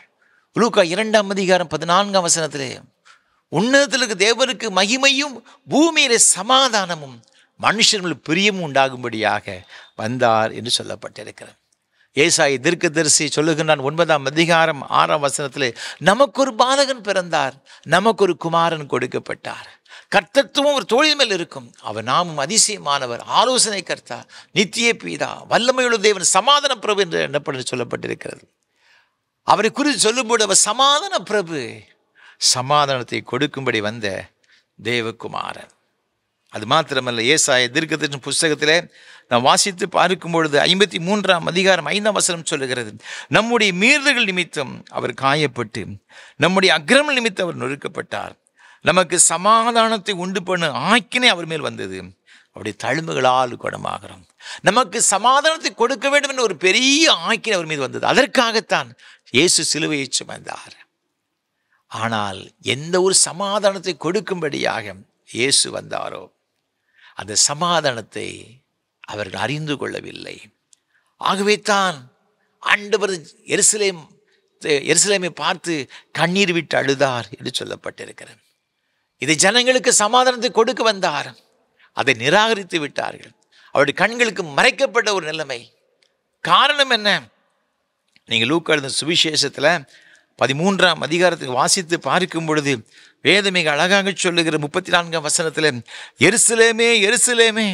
லூக்கா 2:14 உன்னதத்திற்கு தேவனுக்கு மகிமையும் பூமியிலே சமாதானமும் மனுஷர்கள் பிரியமும் உண்டாகும்படியாக வந்தார் என்று சொல்லப்பட்டிருக்கிறது. ஏசாயா தீர்க்கதரிசி சொல்லுகின்றான் 9:6 நமக்கு ஒரு பாலகன் பிறந்தார், நமக்கு ஒரு குமாரன் கொடுக்கப்பட்டார், கர்த்தத்துவம் ஒரு தோளின் மேல் இருக்கும், அவர் நாமும் அதிசயமானவர், ஆலோசனை கர்த்தா, நித்திய பீதா, வல்லமையுள்ள தேவன், சமாதான பிரபு என்று எண்ணப்பட்டு சொல்லப்பட்டிருக்கிறது. அவரை குறித்து சொல்லும்போது அவர் சமாதான பிரபு, சமாதானத்தை கொடுக்கும்படி வந்த தேவகுமாரன். அது மாத்திரமல்ல, ஏசாயா தீர்க்கதரிசி புஸ்தகத்திலே நாம் வாசித்து பார்க்கும் பொழுது 53:5 சொல்லுகிறது, நம்முடைய மீறுதல்கள் நிமித்தம் அவர் காயப்பட்டு நம்முடைய அக்கிரம நிமித்தம் அவர் நொறுக்கப்பட்டார், நமக்கு சமாதானத்தை உண்டு பண்ண ஆக்கினை அவர் மேல் வந்தது, அவருடைய தழும்புகளால் குணமாகிறோம். நமக்கு சமாதானத்தை கொடுக்க வேண்டும் என்ற ஒரு பெரிய ஆக்கினை அவர் மீது வந்தது. அதற்காகத்தான் இயேசு சிலுவையை சுமந்தார். ஆனால் எந்த ஒரு சமாதானத்தை கொடுக்கும்படியாக இயேசு வந்தாரோ அந்த சமாதானத்தை அவர்கள் அறிந்து கொள்ளவில்லை. ஆகவே தான் ஆண்டவர் எருசலேமை பார்த்து கண்ணீர் விட்டு அழுதார் என்று சொல்லப்பட்டிருக்கிறது. இதை ஜனங்களுக்கு சமாதானத்தை கொடுக்க வந்தார், அதை நிராகரித்து விட்டார்கள். அவருடைய கண்களுக்கு மறைக்கப்பட்ட ஒரு நிலைமை. காரணம் என்ன? நீங்கள் லூக்கா எழுதின சுவிசேஷத்தில் 13 வாசித்து பார்க்கும் பொழுது வேதம் மிக அழகாக சொல்லுகிற 34 எருசலேமே எருசலேமே,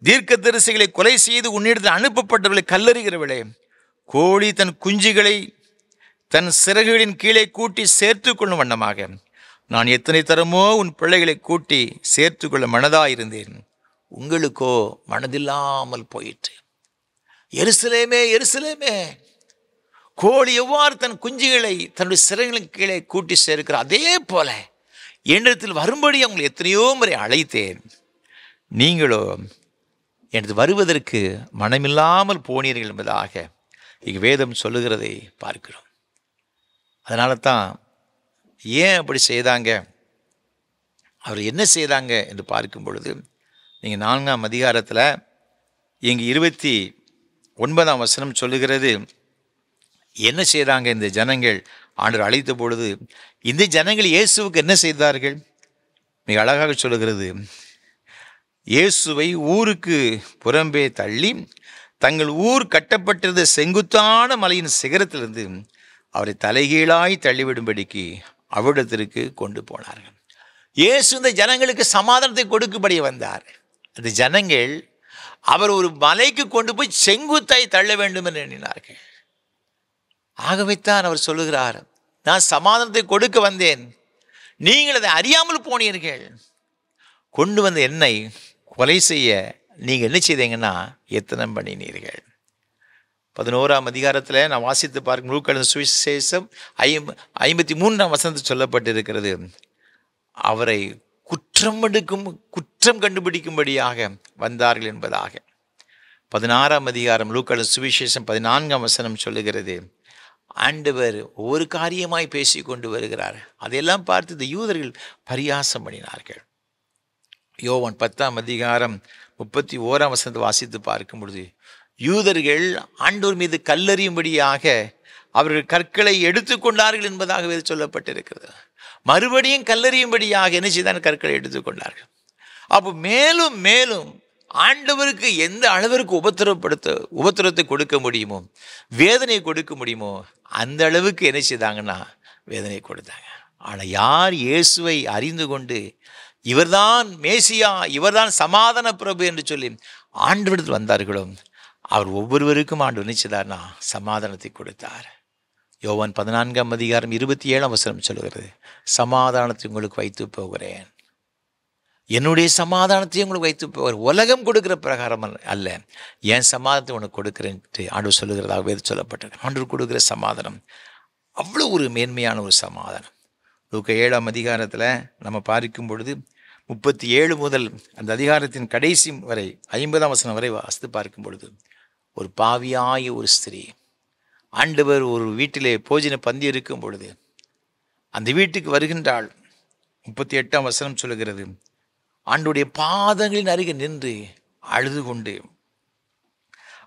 தீர்க்கதரிசிகளை கொலை செய்து உன்னிடத்தில் அனுப்பப்பட்டவர்களை கல்லறிகிறவளே, கோழி தன் குஞ்சுகளை தன் சிறகுகளின் கீழே கூட்டி சேர்த்து கொள்ளும் வண்ணமாக நான் எத்தனை தரமோ உன் பிள்ளைகளை கூட்டி சேர்த்து கொள்ள மனதாயிருந்தேன், உங்களுக்கோ மனதில்லாமல் போயிற்று. எருசலேமே எருசலேமே, கோழி எவ்வாறு தன் குஞ்சுகளை தன்னுடைய சிறகுகளின் கீழே கூட்டி சேர்க்கிற அதே போல என்னிடத்தில் வரும்படி அவங்களை எத்தனையோ முறை அழைத்தேன், நீங்களோ எனது வருவதற்கு மனமில்லாமல் போனீர்கள் என்பதாக இங்கு வேதம் சொல்லுகிறதை பார்க்கிறோம். அதனால தான் ஏன் அப்படி செய்தாங்க, அவர் என்ன செய்தாங்க என்று பார்க்கும் பொழுது நீங்கள் 4 இங்கு 29 சொல்லுகிறது, என்ன செய்தாங்க இந்த ஜனங்கள் ஆண்டவர் அழைத்த பொழுது. இந்த ஜனங்கள் இயேசுவுக்கு என்ன செய்தார்கள்? மிக அழகாக சொல்லுகிறது, இயேசுவை ஊருக்கு புறம்பே தள்ளி தங்கள் ஊர் கட்டப்பட்டிருந்த செங்குத்தான மலையின் சிகரத்திலிருந்து அவரை தலைகீழாய் தள்ளிவிடும்படிக்கு அவ்விடத்திற்கு கொண்டு போனார்கள். இயேசு இந்த ஜனங்களுக்கு சமாதானத்தை கொடுக்கும்படி வந்தார். அந்த ஜனங்கள் அவர் ஒரு மலைக்கு கொண்டு போய் செங்குத்தாய் தள்ள வேண்டும் என்று எண்ணினார்கள். ஆகவே தான் அவர் சொல்லுகிறார், நான் சமாதானத்தை கொடுக்க வந்தேன், நீங்கள் அதை அறியாமல் போனீர்கள், கொண்டு வந்த என்னை கொலை செய்ய நீங்கள் என்ன செய்தீங்கன்னா எத்தனம் பண்ணினீர்கள். 11 நான் வாசித்து பார்க்கும் லூக்கா சுவிசேஷம் 53 சொல்லப்பட்டிருக்கிறது, அவரை குற்றம் கண்டுபிடிக்கும்படியாக வந்தார்கள் என்பதாக. 16 லூக்கா சுவிசேஷம் 14 சொல்லுகிறது, ஆண்டவர் ஒவ்வொரு காரியமாய் பேசி கொண்டு வருகிறார். அதையெல்லாம் பார்த்து இந்த யூதர்கள் பரியாசம் பண்ணினார்கள். யோவான் 10:31 வாசித்து பார்க்கும் பொழுது யூதர்கள் ஆண்டவர் மீது கல்லறியும்படியாக அவர்கள் கற்களை எடுத்துக்கொண்டார்கள் என்பதாக வேறு சொல்லப்பட்டிருக்கிறது. மறுபடியும் கல்லறியும்படியாக என்ன செய்தான்? கற்களை எடுத்துக்கொண்டார்கள். அப்போ மேலும் மேலும் ஆண்டவருக்கு எந்த அளவிற்கு உபத்திரத்தை கொடுக்க முடியுமோ, வேதனை கொடுக்க முடியுமோ, அந்த அளவுக்கு என்ன செய்தாங்கன்னா வேதனை கொடுத்தாங்க. ஆனால் யார் இயேசுவை அறிந்து கொண்டு இவர்தான் மேசியா, இவர்தான் சமாதான பிரபு என்று சொல்லி ஆண்டவரிடத்தில் வந்தார்களோ, அவர் ஒவ்வொருவருக்கும் ஆண்டவர் நினைச்சதார்னா சமாதானத்தை கொடுத்தார். யோவான் 14:27 சொல்லுகிறது, சமாதானத்தை உங்களுக்கு வைத்து போகிறேன், என்னுடைய சமாதானத்தை உங்களுக்கு வைத்து போகிறேன், உலகம் கொடுக்கிற பிரகாரம் அல்ல, என் சமாதானத்தை உனக்கு கொடுக்கிறேன் என்று ஆண்டவர் சொல்லுகிறதாக வேதம் சொல்லப்பட்டிருக்கு. ஆண்டவர் கொடுக்கிற சமாதானம் அவ்வளோ ஒரு மேன்மையான ஒரு சமாதானம். லூக்கா 7 நம்ம பார்க்கும் பொழுது 37 முதல் அந்த அதிகாரத்தின் கடைசி வரை 50 வரை வாசித்து பார்க்கும் பொழுது, ஒரு பாவியாய ஒரு ஸ்திரீ ஆண்டவர் ஒரு வீட்டிலே போஜன பந்தி இருக்கும் பொழுது அந்த வீட்டுக்கு வருகின்றாள். 38 சொல்லுகிறது, ஆண்டவருடைய பாதங்களின் அருகே நின்று அழுது கொண்டு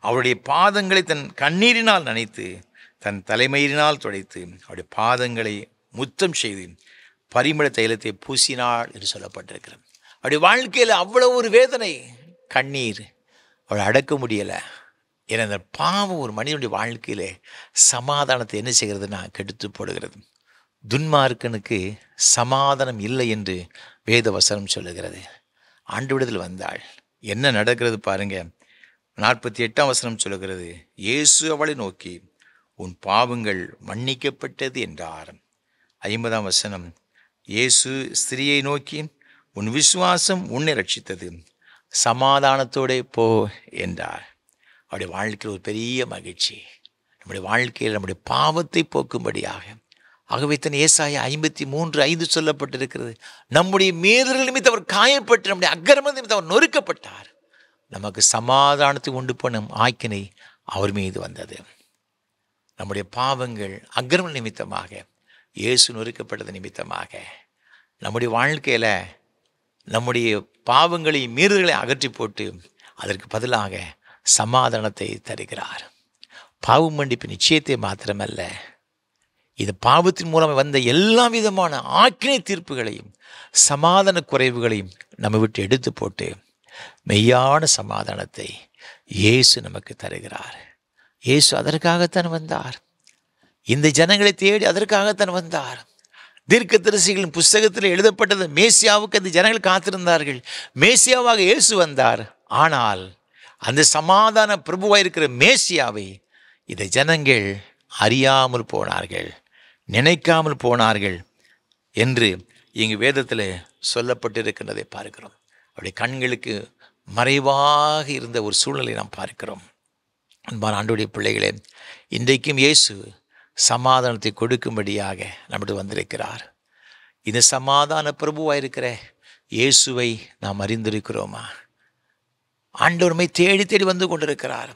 அவருடைய பாதங்களை தன் கண்ணீரினால் நனைத்து தன் தலைமயிரினால் துடைத்து அவருடைய பாதங்களை முத்தம் செய்து பரிமள தைலத்தை பூசினாள் என்று சொல்லப்பட்டிருக்கிறது. அவருடைய வாழ்க்கையில் அவ்வளோ ஒரு வேதனை, கண்ணீர், அவளை அடக்க முடியலை. ஏன்னா அந்த பாவம் ஒரு மனிதனுடைய வாழ்க்கையிலே சமாதானத்தை என்ன செய்கிறதுனா கெடுத்து போடுகிறது. துன்மார்க்கனுக்கு சமாதானம் இல்லை என்று வேத வசனம் சொல்லுகிறது. ஆண்டவரிடத்தில் வந்தாள். என்ன நடக்கிறது பாருங்க. 48 சொல்லுகிறது, இயேசு அவளை நோக்கி, உன் பாவங்கள் மன்னிக்கப்பட்டது என்றார். 50 இயேசு ஸ்திரியை நோக்கி, உன் விசுவாசம் உன்னை ரட்சித்தது, சமாதானத்தோടെ போ என்றார். அவருடைய வாழ்க்கையில் ஒரு பெரிய மகிழ்ச்சி, நம்முடைய வாழ்க்கையில் நம்முடைய பாவத்தை போக்கும்படியாக. ஆகவே தன் ஏசாயா 53:5 சொல்லப்பட்டிருக்கிறது, நம்முடைய மீறுதல் நிமித்தம் அவர் காயப்பட்டு, நம்முடைய அக்கிரம நிமித்தம் அவர் நொறுக்கப்பட்டார், நமக்கு சமாதானத்தை கொண்டு போன ஆக்கினை அவர் மீது வந்தது. நம்முடைய பாவங்கள் அக்கிரம நிமித்தமாக, இயேசு நொறுக்கப்பட்டது நிமித்தமாக நம்முடைய வாழ்க்கையில் நம்முடைய பாவங்களை மீறுதல்களை அகற்றி போட்டு அதற்கு பதிலாக சமாதானத்தை தருகிறார். பாவ மன்னிப்பு நிச்சயத்தை மாத்திரமல்ல, இது பாவத்தின் மூலம் வந்த எல்லா விதமான ஆக்கினை தீர்ப்புகளையும் சமாதான குறைவுகளையும் நம்ம விட்டு எடுத்து போட்டு மெய்யான சமாதானத்தை இயேசு நமக்கு தருகிறார். இயேசு அதற்காகத்தான் வந்தார். இந்த ஜனங்களை தேடி அதற்காகத்தான் வந்தார். தீர்க்கதரிசிகளின் புஸ்தகத்தில் எழுதப்பட்டது மேசியாவுக்கு அந்த ஜனங்கள் காத்திருந்தார்கள். மேசியாவாக இயேசு வந்தார். ஆனால் அந்த சமாதான பிரபுவாக இருக்கிற மேசியாவை இந்த ஜனங்கள் அறியாமல் போனார்கள், நினைக்காமல் போனார்கள் என்று இங்கு வேதத்தில் சொல்லப்பட்டிருக்கின்றதை பார்க்கிறோம். அவருடைய கண்களுக்கு மறைவாக இருந்த ஒரு சூழ்நிலை நாம் பார்க்கிறோம். அன்பான ஆண்டவருடைய பிள்ளைகளே, இன்றைக்கும் இயேசு சமாதானத்தை கொடுக்கும்படியாக நம்மிடம் வந்திருக்கிறார். இந்த சமாதான பிரபுவாக இருக்கிற இயேசுவை நாம் அறிந்திருக்கிறோமா? ஆண்டவருமை தேடி தேடி வந்து கொண்டிருக்கிறார்,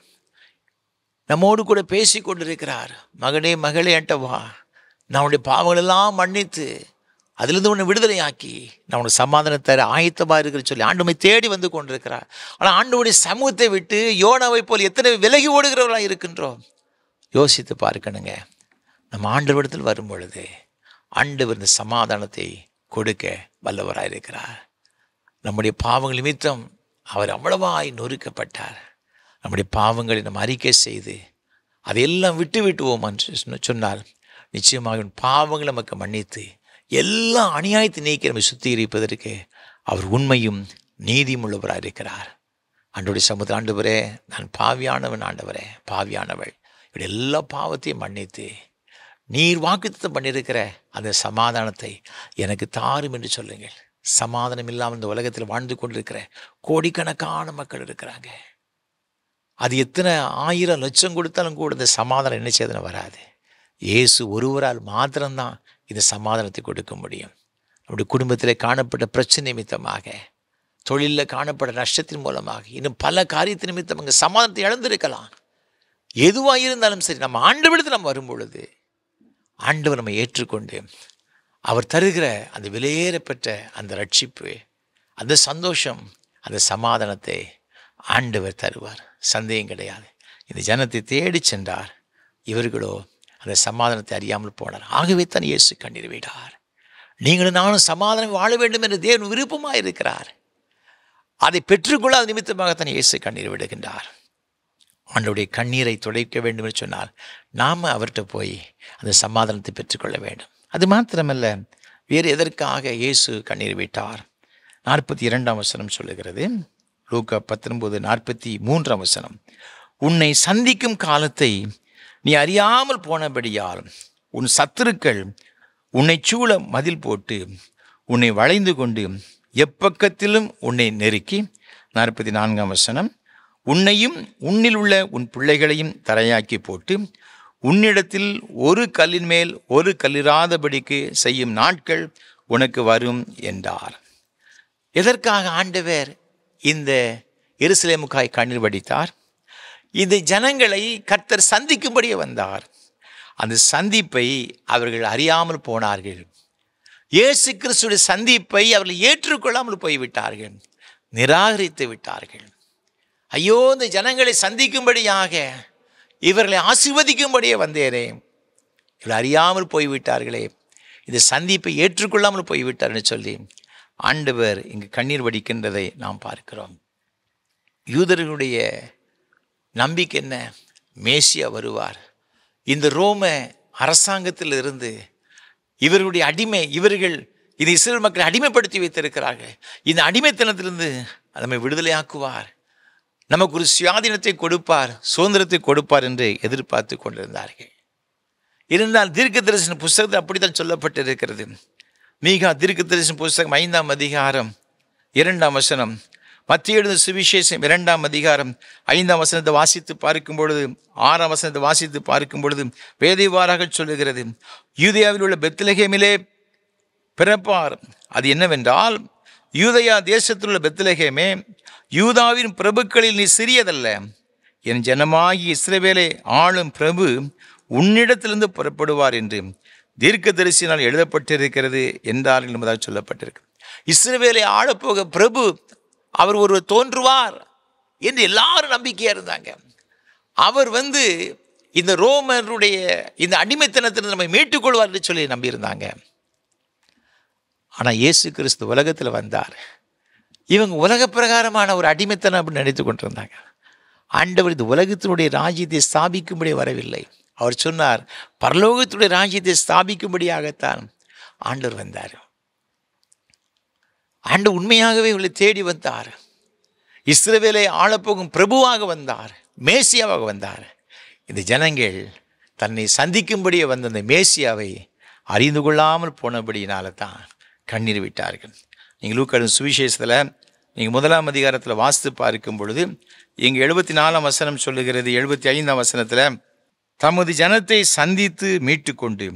நம்மோடு கூட பேசி கொண்டிருக்கிறார். மகனே மகளே என்கிட்ட வா, நான் உன்னுடைய பாவங்களெல்லாம் மன்னித்து அதிலிருந்து உன்னை விடுதலையாக்கி நான் உனக்கு சமாதானத்தை ஆயத்தமாக இருக்கிற சொல்லி ஆண்டவரை தேடி வந்து கொண்டிருக்கிறார். ஆனால் ஆண்டவருடைய சமூகத்தை விட்டு யோனாவை போல் எத்தனை விலகி ஓடுகிறவர்களாக இருக்கின்றோம். யோசித்து பார்க்கணுங்க. நம்ம ஆண்டவரிடத்தில் வரும் பொழுது ஆண்டவர் இந்த சமாதானத்தை கொடுக்க வல்லவராக இருக்கிறார். நம்முடைய பாவங்கள் நிமித்தம் அவர் அவ்வளவாய் நொறுக்கப்பட்டார். நம்முடைய பாவங்களை நம்ம அறிக்கை செய்து அதையெல்லாம் விட்டு விட்டுவோம் என்று சொன்னால் நிச்சயமாக பாவங்களை நமக்கு மன்னித்து எல்லா அநியாயத்தை நீக்கி நம்மை சுத்திகரிப்பதற்கு அவர் உண்மையும் நீதியும் உள்ளவராக இருக்கிறார். ஆண்டவருடைய சமூகத்தில், ஆண்டவரே நான் பாவியானவன், ஆண்டவரே பாவியானவள், இப்படி எல்லா பாவத்தையும் மன்னித்து நீர் வாக்குத்தத்தம் பண்ணியிருக்கிற அந்த சமாதானத்தை எனக்கு தாரும் என்று சொல்லுங்கள். சமாதானம் இல்லாமல் இந்த உலகத்தில் வாழ்ந்து கொண்டிருக்கிற கோடிக்கணக்கான மக்கள் இருக்கிறாங்க. அது எத்தனை 1000 லட்சம் கொடுத்தாலும் கூட இந்த சமாதானம் என்ன செய்தன வராது. இயேசு ஒருவரால் மாத்திரம்தான் இந்த சமாதானத்தை கொடுக்க முடியும். நம்முடைய குடும்பத்தில் காணப்பட்ட பிரச்சனை நிமித்தமாக, தொழிலில் காணப்பட்ட நஷ்டத்தின் மூலமாக, இன்னும் பல காரியத்தின் நிமித்தம் அங்கே சமாதானத்தை இழந்திருக்கலாம். எதுவாக இருந்தாலும் சரி, நம்ம ஆண்டவரிடத்தில் நம்ம வரும் பொழுது ஆண்டவர் நம்ம ஏற்றுக்கொண்டு அவர் தருகிற அந்த விலையேறப்பெற்ற அந்த ரட்சிப்பு, அந்த சந்தோஷம், அந்த சமாதானத்தை ஆண்டவர் தருவார். சந்தேகம் கிடையாது. இந்த ஜனத்தை தேடி சென்றார், இவர்களோ அந்த சமாதானத்தை அறியாமல் போனார். ஆகவே தான் இயேசு கண்ணீர் விட்டார். நீங்களும் நானும் சமாதானம் வாழ வேண்டும் என்று தேவன் விருப்பமாக இருக்கிறார். அதை பெற்றுக்கொள்ள அது நிமித்தமாகத்தான் இயேசு கண்ணீர் விடுகின்றார். ஆண்டவருடைய கண்ணீரை துடைக்க வேண்டும் என்று சொன்னால் நாம் அவர்கிட்ட போய் அந்த சமாதானத்தை பெற்றுக்கொள்ள வேண்டும். அது மாத்திரமல்ல, வேறு எதற்காக இயேசு கண்ணீர் விட்டார்? 42 சொல்லுகிறது, லூக்கா 19:43, உன்னை சந்திக்கும் காலத்தை நீ அறியாமல் போனபடியால் உன் சத்துருக்கள் உன்னை சூழ மதில் போட்டு உன்னை வளைந்து கொண்டு எப்பக்கத்திலும் உன்னை நெருக்கி 44ஆம் வசனம், உன்னையும் உன்னில் உள்ள உன் பிள்ளைகளையும் தரையாக்கி போட்டு உன்னிடத்தில் ஒரு கல்லின் மேல் ஒரு கல்லிராதபடிக்கு செய்யும் நாட்கள் உனக்கு வரும் என்றார். எதற்காக ஆண்டவர் இந்த எருசலேமுக்காய் கண்ணீர் வடித்தார்? இந்த ஜனங்களை கர்த்தர் சந்திக்கும்படியே வந்தார். அந்த சந்திப்பை அவர்கள் அறியாமல் போனார்கள். இயேசு கிறிஸ்துவின் சந்திப்பை அவர்கள் ஏற்றுக்கொள்ளாமல் போய்விட்டார்கள், நிராகரித்து விட்டார்கள். ஐயோ, இந்த ஜனங்களை சந்திக்கும்படியாக இவர்களை ஆசீர்வதிக்கும்படியே வந்தேனே, இவர்கள் அறியாமல் போய்விட்டார்களே, இந்த சந்திப்பை ஏற்றுக்கொள்ளாமல் போய்விட்டார்னு சொல்லி ஆண்டவர் இங்கு கண்ணீர் வடிக்கின்றதை நாம் பார்க்கிறோம். யூதர்களுடைய நம்பிக்கை என்ன? மேசியா வருவார். இந்த ரோம அரசாங்கத்தில் இருந்து இவர்களுடைய இவர்கள் இது இஸ்ரேல் மக்களை அடிமைப்படுத்தி வைத்திருக்கிறார்கள். இந்த அடிமைத்தனத்திலிருந்து நம்மை விடுதலையாக்குவார், நமக்கு ஒரு சுயாதீனத்தை கொடுப்பார், சுதந்திரத்தை கொடுப்பார் என்று எதிர்பார்த்து கொண்டிருந்தார்கள். இருந்தால் தீர்க்கதரிசன புஸ்தகத்தில் அப்படித்தான் சொல்லப்பட்டிருக்கிறது. மீகா தீர்க்கதரிசன புஸ்தகம் 5ஆம் அதிகாரம் 2ஆம் வசனம், மத்திய எழுதின சுவிசேஷம் 2ஆம் அதிகாரம் 5ஆம் வசனத்தை வாசித்து பார்க்கும் பொழுது, 6ஆம் வசனத்தை வாசித்து பார்க்கும் பொழுது வேதவாராக சொல்லுகிறது, யூதேயாவில் உள்ள பெத்லகேமிலே பிறப்பார். அது என்னவென்றால், யூதேயா தேசத்தில் உள்ள பெத்லகேமே, யூதாவின் பிரபுக்களில் நீ சிறியதல்ல, என் ஜனமாகி இஸ்ரவேலை ஆளும் பிரபு உன்னிடத்திலிருந்து புறப்படுவார் என்று தீர்க்கதரிசியினால் எழுதப்பட்டிருக்கிறது என்றார்கள் என்பதாக சொல்லப்பட்டிருக்கு. இஸ்ரவேலை ஆளப்போக பிரபு அவர் ஒருவர் தோன்றுவார் என்று எல்லாரும் நம்பிக்கையாக இருந்தாங்க. அவர் இந்த ரோமருடைய இந்த அடிமைத்தனத்திலிருந்து நம்மை மீட்டுக்கொள்வார் என்று சொல்லி நம்பியிருந்தாங்க. ஆனால் இயேசு கிறிஸ்து உலகத்தில் வந்தார். இவங்க உலக பிரகாரமான ஒரு அடிமைத்தனம் அப்படின்னு நினைத்து கொண்டிருந்தாங்க. ஆண்டவர் இந்த உலகத்தினுடைய ராஜ்யத்தை ஸ்தாபிக்கும்படி வரவில்லை. அவர் சொன்னார், பரலோகத்துடைய ராஜ்யத்தை ஸ்தாபிக்கும்படியாகத்தான் ஆண்டவர் வந்தார். ஆண்டவர் உண்மையாகவே இவர்களை தேடி வந்தார். இஸ்ரவேலை ஆளப்போகும் பிரபுவாக வந்தார், மேசியாவாக வந்தார். இந்த ஜனங்கள் தன்னை சந்திக்கும்படியே வந்த அந்த மேசியாவை அறிந்து கொள்ளாமல் போனபடியினால தான் கண்ணீர் விட்டார்கள். நீங்கள் லூக்காவின் சுவிசேஷத்தில் நீங்கள் 1ஆம் அதிகாரத்தில் வாசித்து பார்க்கும் பொழுது இங்கே 74ஆம் வசனம் சொல்லுகிறது. 75ஆம் வசனத்தில், தமது ஜனத்தை சந்தித்து மீட்டு கொண்டு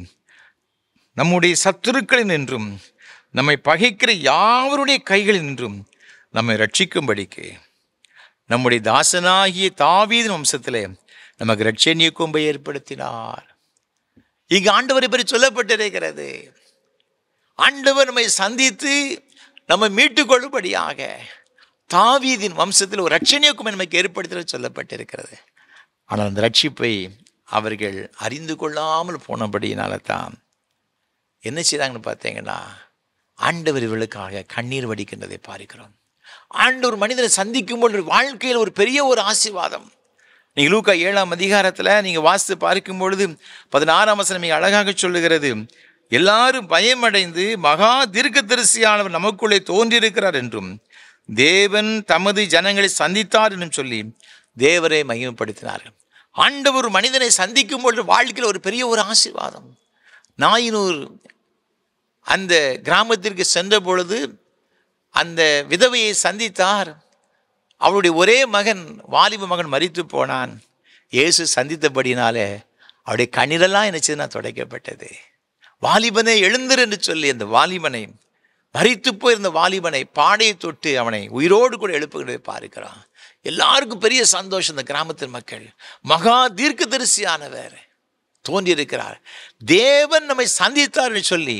நம்முடைய சத்துருக்களில் நின்றும் நம்மை பகைக்கிற யாவருடைய கைகளில் நின்றும் நம்மை ரட்சிக்கும்படிக்கு நம்முடைய தாசனாகிய தாவீதின் வம்சத்திலே நமக்கு ரட்சணிய கொம்பை ஏற்படுத்தினார். இங்கு ஆண்டவரை பற்றி சொல்லப்பட்டிருக்கிறது. ஆண்டவர் நம்மை சந்தித்து நம்மை மீட்டுக் கொள்ளும்படியாக தாவீதின் வம்சத்தில் ஒரு ரட்சணிய கொம்பை நமக்கு ஏற்படுத்த சொல்லப்பட்டிருக்கிறது. ஆனால் அந்த ரட்சிப்பை அவர்கள் அறிந்து கொள்ளாமல் போனபடியினால தான் என்ன செய்தாங்கன்னு பார்த்தீங்கன்னா, ஆண்டவர் இவர்களுக்காக கண்ணீர் வடிக்கின்றதை பார்க்கிறோம். ஆண்டவர் மனிதனை சந்திக்கும் பொழுது வாழ்க்கையில் ஒரு பெரிய ஒரு ஆசீர்வாதம். நீங்கள் லூக்கா 7ஆம் அதிகாரத்தில் நீங்கள் வாசித்து பார்க்கும் பொழுது 16ஆம் வசனம் மிக அழகாக சொல்லுகிறது, எல்லாரும் பயமடைந்து மகா தீர்க்கதரிசியானவர் நமக்குள்ளே தோன்றியிருக்கிறார் என்றும் தேவன் தமது ஜனங்களை சந்தித்தார் என்றும் சொல்லி தேவரை மகிமைப்படுத்தினார்கள். ஆண்டவர் மனிதனை சந்திக்கும் பொழுது வாழ்க்கையில் ஒரு பெரிய ஒரு ஆசீர்வாதம். நாயினூர் அந்த கிராமத்திற்கு சென்ற பொழுது அந்த விதவையை சந்தித்தார். அவளுடைய ஒரே மகன், வாலிப மகன் மரித்து போனான். இயேசு சந்தித்தபடினாலே அவருடைய கண்ணீரெல்லாம் என்னச்சுன்னா துடைக்கப்பட்டது. வாலிபனை எழுந்திரு என்று சொல்லி அந்த வாலிபனை, மரித்து போயிருந்த வாலிபனை பாடையை தொட்டு அவனை உயிரோடு கூட எழுப்புகிறதை பார்க்கிறான். எல்லாருக்கும் பெரிய சந்தோஷம். இந்த கிராமத்தின் மக்கள், மகா தீர்க்கதரிசியானவர் தோன்றியிருக்கிறார், தேவன் நம்மை சந்தித்தார் சொல்லி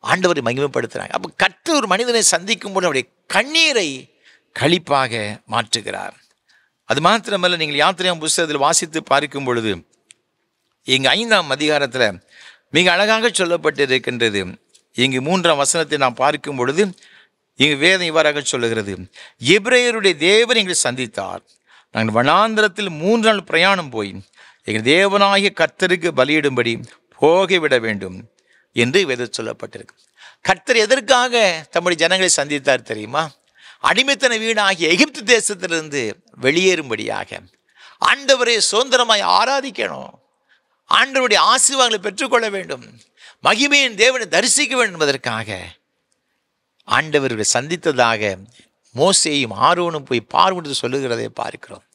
ஆண்டவரை மகிமைப்படுத்துகிறாங்க. அப்போ கர்த்தர் ஒரு மனிதனை சந்திக்கும் போது அவருடைய கண்ணீரை களிப்பாக மாற்றுகிறார். அது மாத்திரமல்ல, நீங்கள் யாத்திரையாம் புஸ்தகத்தில் வாசித்து பார்க்கும் பொழுது இங்கு 5ஆம் அதிகாரத்தில் மிக அழகாக சொல்லப்பட்டிருக்கின்றது. இங்கு 3ஆம் வசனத்தை நாம் பார்க்கும் பொழுது இங்கு வேதம் இவ்வாறாக சொல்லுகிறது, எபிரேயருடைய தேவன் எங்களை சந்தித்தார், நாங்கள் வனாந்திரத்தில் 3 நாள் பிரயாணம் போய் எங்கள் தேவனாகிய கர்த்தருக்கு பலியிடும்படி போகவிட வேண்டும் என்று வேதம் சொல்லப்பட்டிருக்கு. கர்த்தர் எதற்காக தம்முடைய ஜனங்களை சந்தித்தார் தெரியுமா? அடிமைத்தன வீடாகிய எகிப்து தேசத்திலிருந்து வெளியேறும்படியாக. ஆண்டவரை சுதந்திரமாய் ஆராதிக்கணும், ஆண்டவருடைய ஆசீர்வாதங்களை பெற்றுக்கொள்ள வேண்டும், மகிமையின் தேவனை தரிசிக்க வேண்டும் என்பதற்காக ஆண்டவர்களை சந்தித்ததாக மோசேயும் ஆரோனும் போய் பார்வையிட்டு சொல்லுகிறதை பார்க்கிறோம்.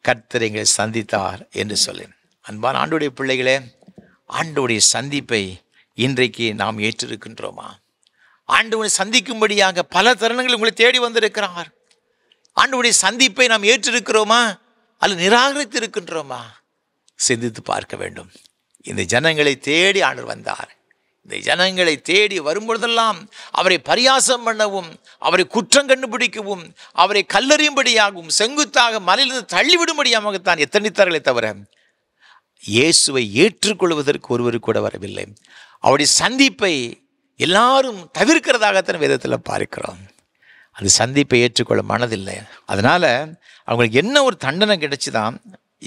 கர்த்தர் எங்களை சந்தித்தார் என்று சொல்லி. அன்பான ஆண்டவருடைய பிள்ளைகளே, ஆண்டவருடைய சந்திப்பை இன்றைக்கு நாம் ஏற்றிருக்கின்றோமா? ஆண்டவரை சந்திக்கும்படியாக பல தருணங்கள் உங்களை தேடி வந்திருக்கிறார். ஆண்டவருடைய சந்திப்பை நாம் ஏற்றிருக்கிறோமா அல்லது நிராகரித்து இருக்கின்றோமா? சிந்தித்து பார்க்க வேண்டும். இந்த ஜனங்களை தேடி ஆண்டவர் வந்தார். இந்த ஜனங்களை தேடி வரும்பொழுதெல்லாம் அவரை பரியாசம் பண்ணவும், அவரை குற்றம் கண்டுபிடிக்கவும், அவரை கல்லறியும்படியாகவும், செங்குத்தாக மலையிலிருந்து தள்ளிவிடும்படியாகத்தான் எத்தனித்தார்களே தவிர இயேசுவை ஏற்றுக்கொள்வதற்கு ஒருவர் கூட வரவில்லை. அவருடைய சந்திப்பை எல்லாரும் தவிர்க்கிறதாகத்தான் வேதத்தில் பார்க்கிறோம். அந்த சந்திப்பை ஏற்றுக்கொள்ள மனதில்லை. அதனால் அவங்களுக்கு என்ன ஒரு தண்டனை கிடைச்சிதான்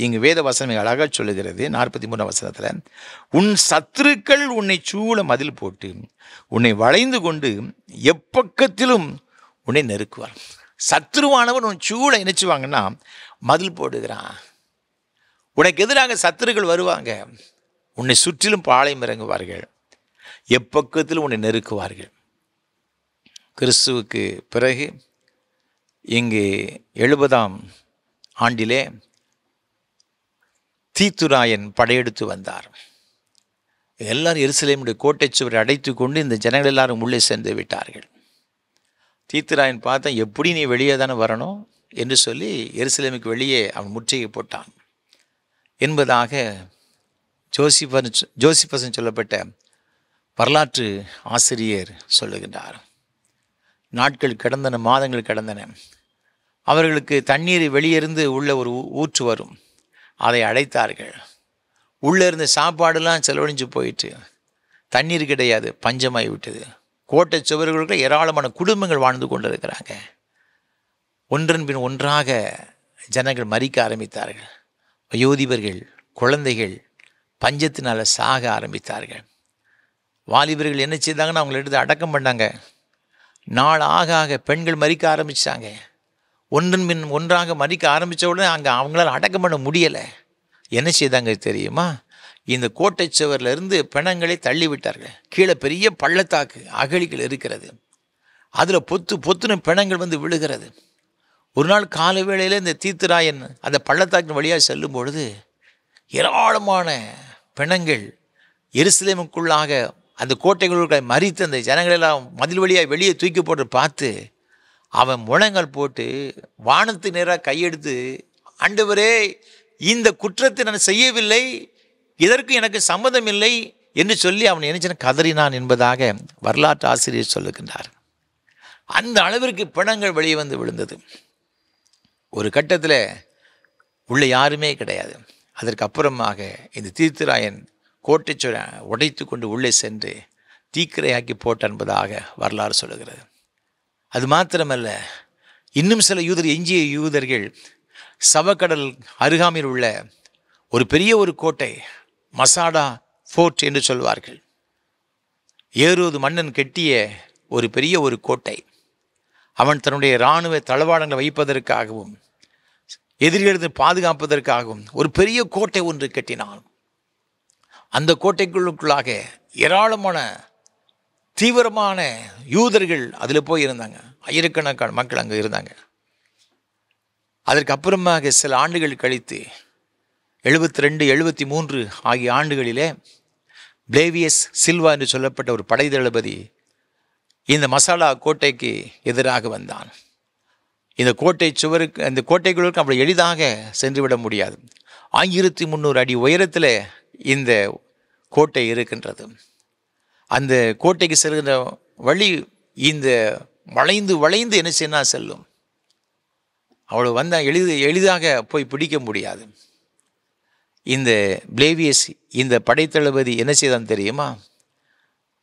இங்கு வேத வசனம் அழகாக சொல்லுகிறது. 43 வசனத்தில், உன் சத்துருக்கள் உன்னை சூழ மதில் போட்டு உன்னை வளைந்து கொண்டு எப்பக்கத்திலும் உன்னை நெருக்குவார். சத்துருவானவன் உன் சூழ இணைச்சுவாங்கன்னா மதில் போடுகிறான். உனக்கு எதிராக சத்துருக்கள் வருவாங்க, உன்னை சுற்றிலும் பாளையம் இறங்குவார்கள், எப்பக்கத்திலும் உன்னை நெருக்குவார்கள். கிறிஸ்துவுக்கு பிறகு இங்கு 70ஆம் ஆண்டிலே தீத்துராயன் படையெடுத்து வந்தார். எல்லாரும் எருசலேமுடைய கோட்டை சுவரை அடைத்து கொண்டு இந்த ஜனங்கள் எல்லாரும் உள்ளே சென்று விட்டார்கள். தீத்துராயன் பார்த்தா, எப்படி நீ வெளியே தானே வரணும் என்று சொல்லி எருசலேமுக்கு வெளியே அவன் முற்றுகை போட்டான் என்பதாக ஜோசிபஸ் சொல்லப்பட்ட வரலாற்று ஆசிரியர் சொல்லுகின்றார். நாட்கள் கடந்தன, மாதங்கள் கடந்தன. அவர்களுக்கு தண்ணீர் வெளியிருந்து உள்ள ஒரு ஊற்று வரும், அதை அடைத்தார்கள். உள்ளே இருந்த சாப்பாடெல்லாம் செலவழிஞ்சு போயிட்டு தண்ணீர் கிடையாது, பஞ்சமாகி விட்டது. கோட்டை சுவர்களுக்கு ஏராளமான குடும்பங்கள் வாழ்ந்து கொண்டிருக்கிறாங்க. ஒன்றன் பின் ஒன்றாக ஜனங்கள் மறிக்க ஆரம்பித்தார்கள். வயோதிபர்கள், குழந்தைகள் பஞ்சத்தினால் சாக ஆரம்பித்தார்கள். வாலிபர்கள் என்ன செய்தாங்கன்னா அவங்கள எடுத்து அடக்கம் பண்ணாங்க. நாள் ஆக ஆக பெண்கள் மறிக்க ஆரம்பித்தாங்க. ஒன்றன் பின் ஒன்றாக மறிக்க ஆரம்பித்த உடனே அங்கே அவங்களால அடக்கம் பண்ண முடியலை. என்ன செய்தாங்க தெரியுமா? இந்த கோட்டை சுவரிலிருந்து பிணங்களை தள்ளி விட்டார்கள். கீழே பெரிய பள்ளத்தாக்கு அகழிகள் இருக்கிறது. அதில் பொத்துன்னு பிணங்கள் வந்து விழுகிறது. ஒரு நாள் காலை வேளையில் இந்த தீத்துராயன் அந்த பள்ளத்தாக்கின் வழியாக செல்லும் பொழுது ஏராளமான பிணங்கள் எருசலேமுக்குள்ளாக அந்த கோட்டைகளுக்காக மறித்து அந்த ஜனங்களெல்லாம் மதில் வழியாக வெளியே தூக்கி போட்டு பார்த்து அவன் முழங்கால் போட்டு வானத்து நேராக கையெடுத்து, ஆண்டவரே, இந்த குற்றத்தை நான் செய்யவில்லை, இதற்கு எனக்கு சம்மதம் இல்லை என்று சொல்லி அவன் நினைச்சன கதறினான் என்பதாக வரலாற்று ஆசிரியர் சொல்லுகின்றார். அந்த அளவிற்கு பிணங்கள் வெளியே வந்து விழுந்தது. ஒரு கட்டத்தில் உள்ள யாருமே கிடையாது. அதற்கு அப்புறமாக இந்த தீத்துராயன் கோட்டை சுவரை உடைத்து கொண்டு உள்ளே சென்று தீக்கிரையாக்கி போட்ட என்பதாக வரலாறு சொல்லுகிறது. அது மாத்திரமல்ல, இன்னும் சில எஞ்சிய யூதர்கள் சவக்கடல் அருகாமையில் உள்ள ஒரு பெரிய ஒரு கோட்டை, மசாடா ஃபோர்ட் என்று சொல்வார்கள், ஏரோது மன்னன் கட்டிய ஒரு பெரிய ஒரு கோட்டை, அவன் தன்னுடைய இராணுவ தளவாடங்களை வைப்பதற்காகவும் எதிரிகளிலிருந்து பாதுகாப்பதற்காகவும் ஒரு பெரிய கோட்டை ஒன்று கட்டினான். அந்த கோட்டைக்குள்ளாக ஏராளமான தீவிரமான யூதர்கள் அதில் போய் இருந்தாங்க. ஆயிரக்கணக்கான மக்கள் அங்கே இருந்தாங்க. அதற்கு அப்புறமாக சில ஆண்டுகள் கழித்து 72, 73 ஆகிய ஆண்டுகளிலே பிளேவியஸ் சில்வா என்று சொல்லப்பட்ட ஒரு படை தளபதி இந்த மசாலா கோட்டைக்கு எதிராக வந்தான். இந்த கோட்டை சுவருக்கு, இந்த கோட்டைகளுக்கு அப்படி எளிதாக சென்றுவிட முடியாது. 1300 அடி உயரத்தில் இந்த கோட்டை இருக்கின்றது. அந்த கோட்டைக்கு செல்கின்ற வழி இந்த வளைந்து என்ன செய்ய செல்லும். அவ்வளோ வந்தால் எளிதாக போய் பிடிக்க முடியாது. இந்த பிளேவியஸ் இந்த படைத்தளபதி என்ன செய்தான் தெரியுமா?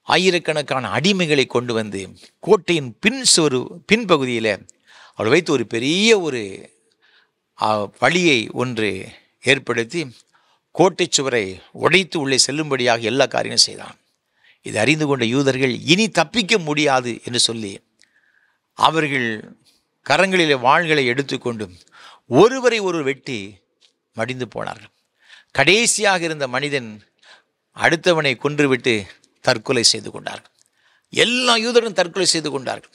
ஆயிரக்கணக்கான அடிமைகளை கொண்டு வந்து கோட்டையின் பின்பகுதியில் அவள் வைத்து ஒரு பெரிய ஒரு வழியை ஒன்று ஏற்படுத்தி கோட்டை சுவரை உடைத்து உள்ளே செல்லும்படியாக எல்லா காரியங்களும் செய்தான். இது அறிந்து கொண்ட யூதர்கள் இனி தப்பிக்க முடியாது என்று சொல்லி அவர்கள் கரங்களிலே வாள்களை எடுத்துக்கொண்டு ஒருவரை ஒருவர் வெட்டி மடிந்து போனார்கள். கடைசியாக இருந்த மனிதன் அடுத்தவனை கொன்றுவிட்டு தற்கொலை செய்து கொண்டார்கள். எல்லா யூதர்களும் தற்கொலை செய்து கொண்டார்கள்.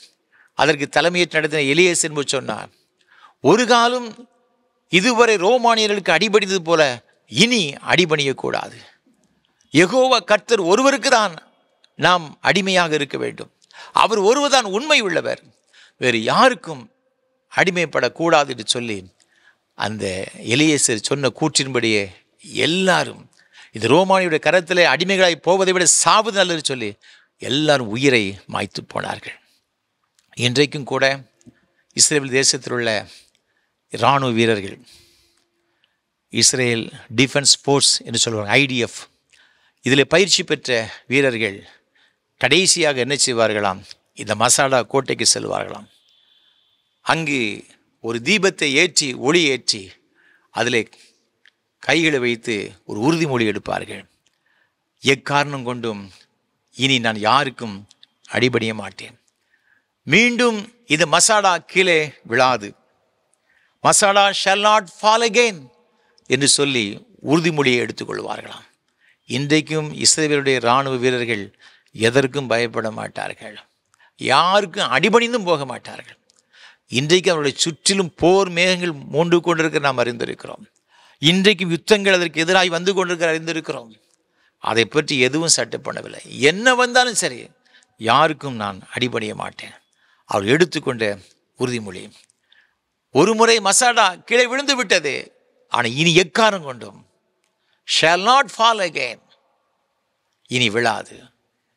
அதற்கு தலைமையேற்று நடத்தின எலியேசர் என்பவர் சொன்னார், ஒரு காலம் இதுவரை ரோமானியர்களுக்கு அடிபணிந்தது போல இனி அடிபணியக்கூடாது. யெகோவா கர்த்தர் ஒருவருக்கு தான் நாம் அடிமையாக இருக்க வேண்டும். அவர் ஒருவர்தான் உண்மை உள்ளவர், வேறு யாருக்கும் அடிமைப்படக்கூடாது என்று சொல்லி அந்த எலியேசர் சொன்ன கூற்றின்படியே எல்லாரும் இந்த ரோமானியுடைய கரத்திலே அடிமைகளாய் போவதை விட சாவது நல்லது சொல்லி எல்லாரும் உயிரை மாய்த்து போனார்கள். இன்றைக்கும் கூட இஸ்ரேல் தேசத்தில் உள்ள இராணுவ வீரர்கள், இஸ்ரேல் டிஃபென்ஸ் ஃபோர்ஸ் என்று சொல்லுவாங்க, IDF, இதில் பயிற்சி பெற்ற வீரர்கள் கடைசியாக என்ன செய்வார்களாம், இந்த மசாலா கோட்டைக்கு செல்வார்களாம். அங்கு ஒரு தீபத்தை ஏற்றி ஒளி ஏற்றி அதில் கைகளை வைத்து ஒரு உறுதிமொழி எடுப்பார்கள். எக்காரணம் கொண்டும் இனி நான் யாருக்கும் அடிபணிய மாட்டேன், மீண்டும் இந்த மசாலா கீழே விழாது, masala shawl not fall again என்று சொல்லி உறுதிமொழியை எடுத்துக்கொள்வார்களாம். இன்றைக்கும் இஸ்ரவேலுடைய இராணுவ வீரர்கள் எதற்கும் பயப்பட மாட்டார்கள், யாருக்கும் அடிபணிந்தும் போக மாட்டார்கள். இன்றைக்கு அவருடைய சுற்றிலும் போர் மேகங்கள் மூண்டு கொண்டிருக்கிற நாம் அறிந்திருக்கிறோம். இன்றைக்கும் யுத்தங்கள் அதற்கு எதிராக வந்து கொண்டிருக்கிற அறிந்திருக்கிறோம். அதை பற்றி எதுவும் சட்டை பண்ணவில்லை. என்ன வந்தாலும் சரி, யாருக்கும் நான் அடிபணிய மாட்டேன். அவர் எடுத்துக்கொண்ட உறுதிமொழி. ஒரு முறை மசாலா கீழே விழுந்து விட்டது, ஆனால் இனி எக்காரணம் கொண்டும் ஷால் நாட் ஃபால் அகெயின், இனி விழாது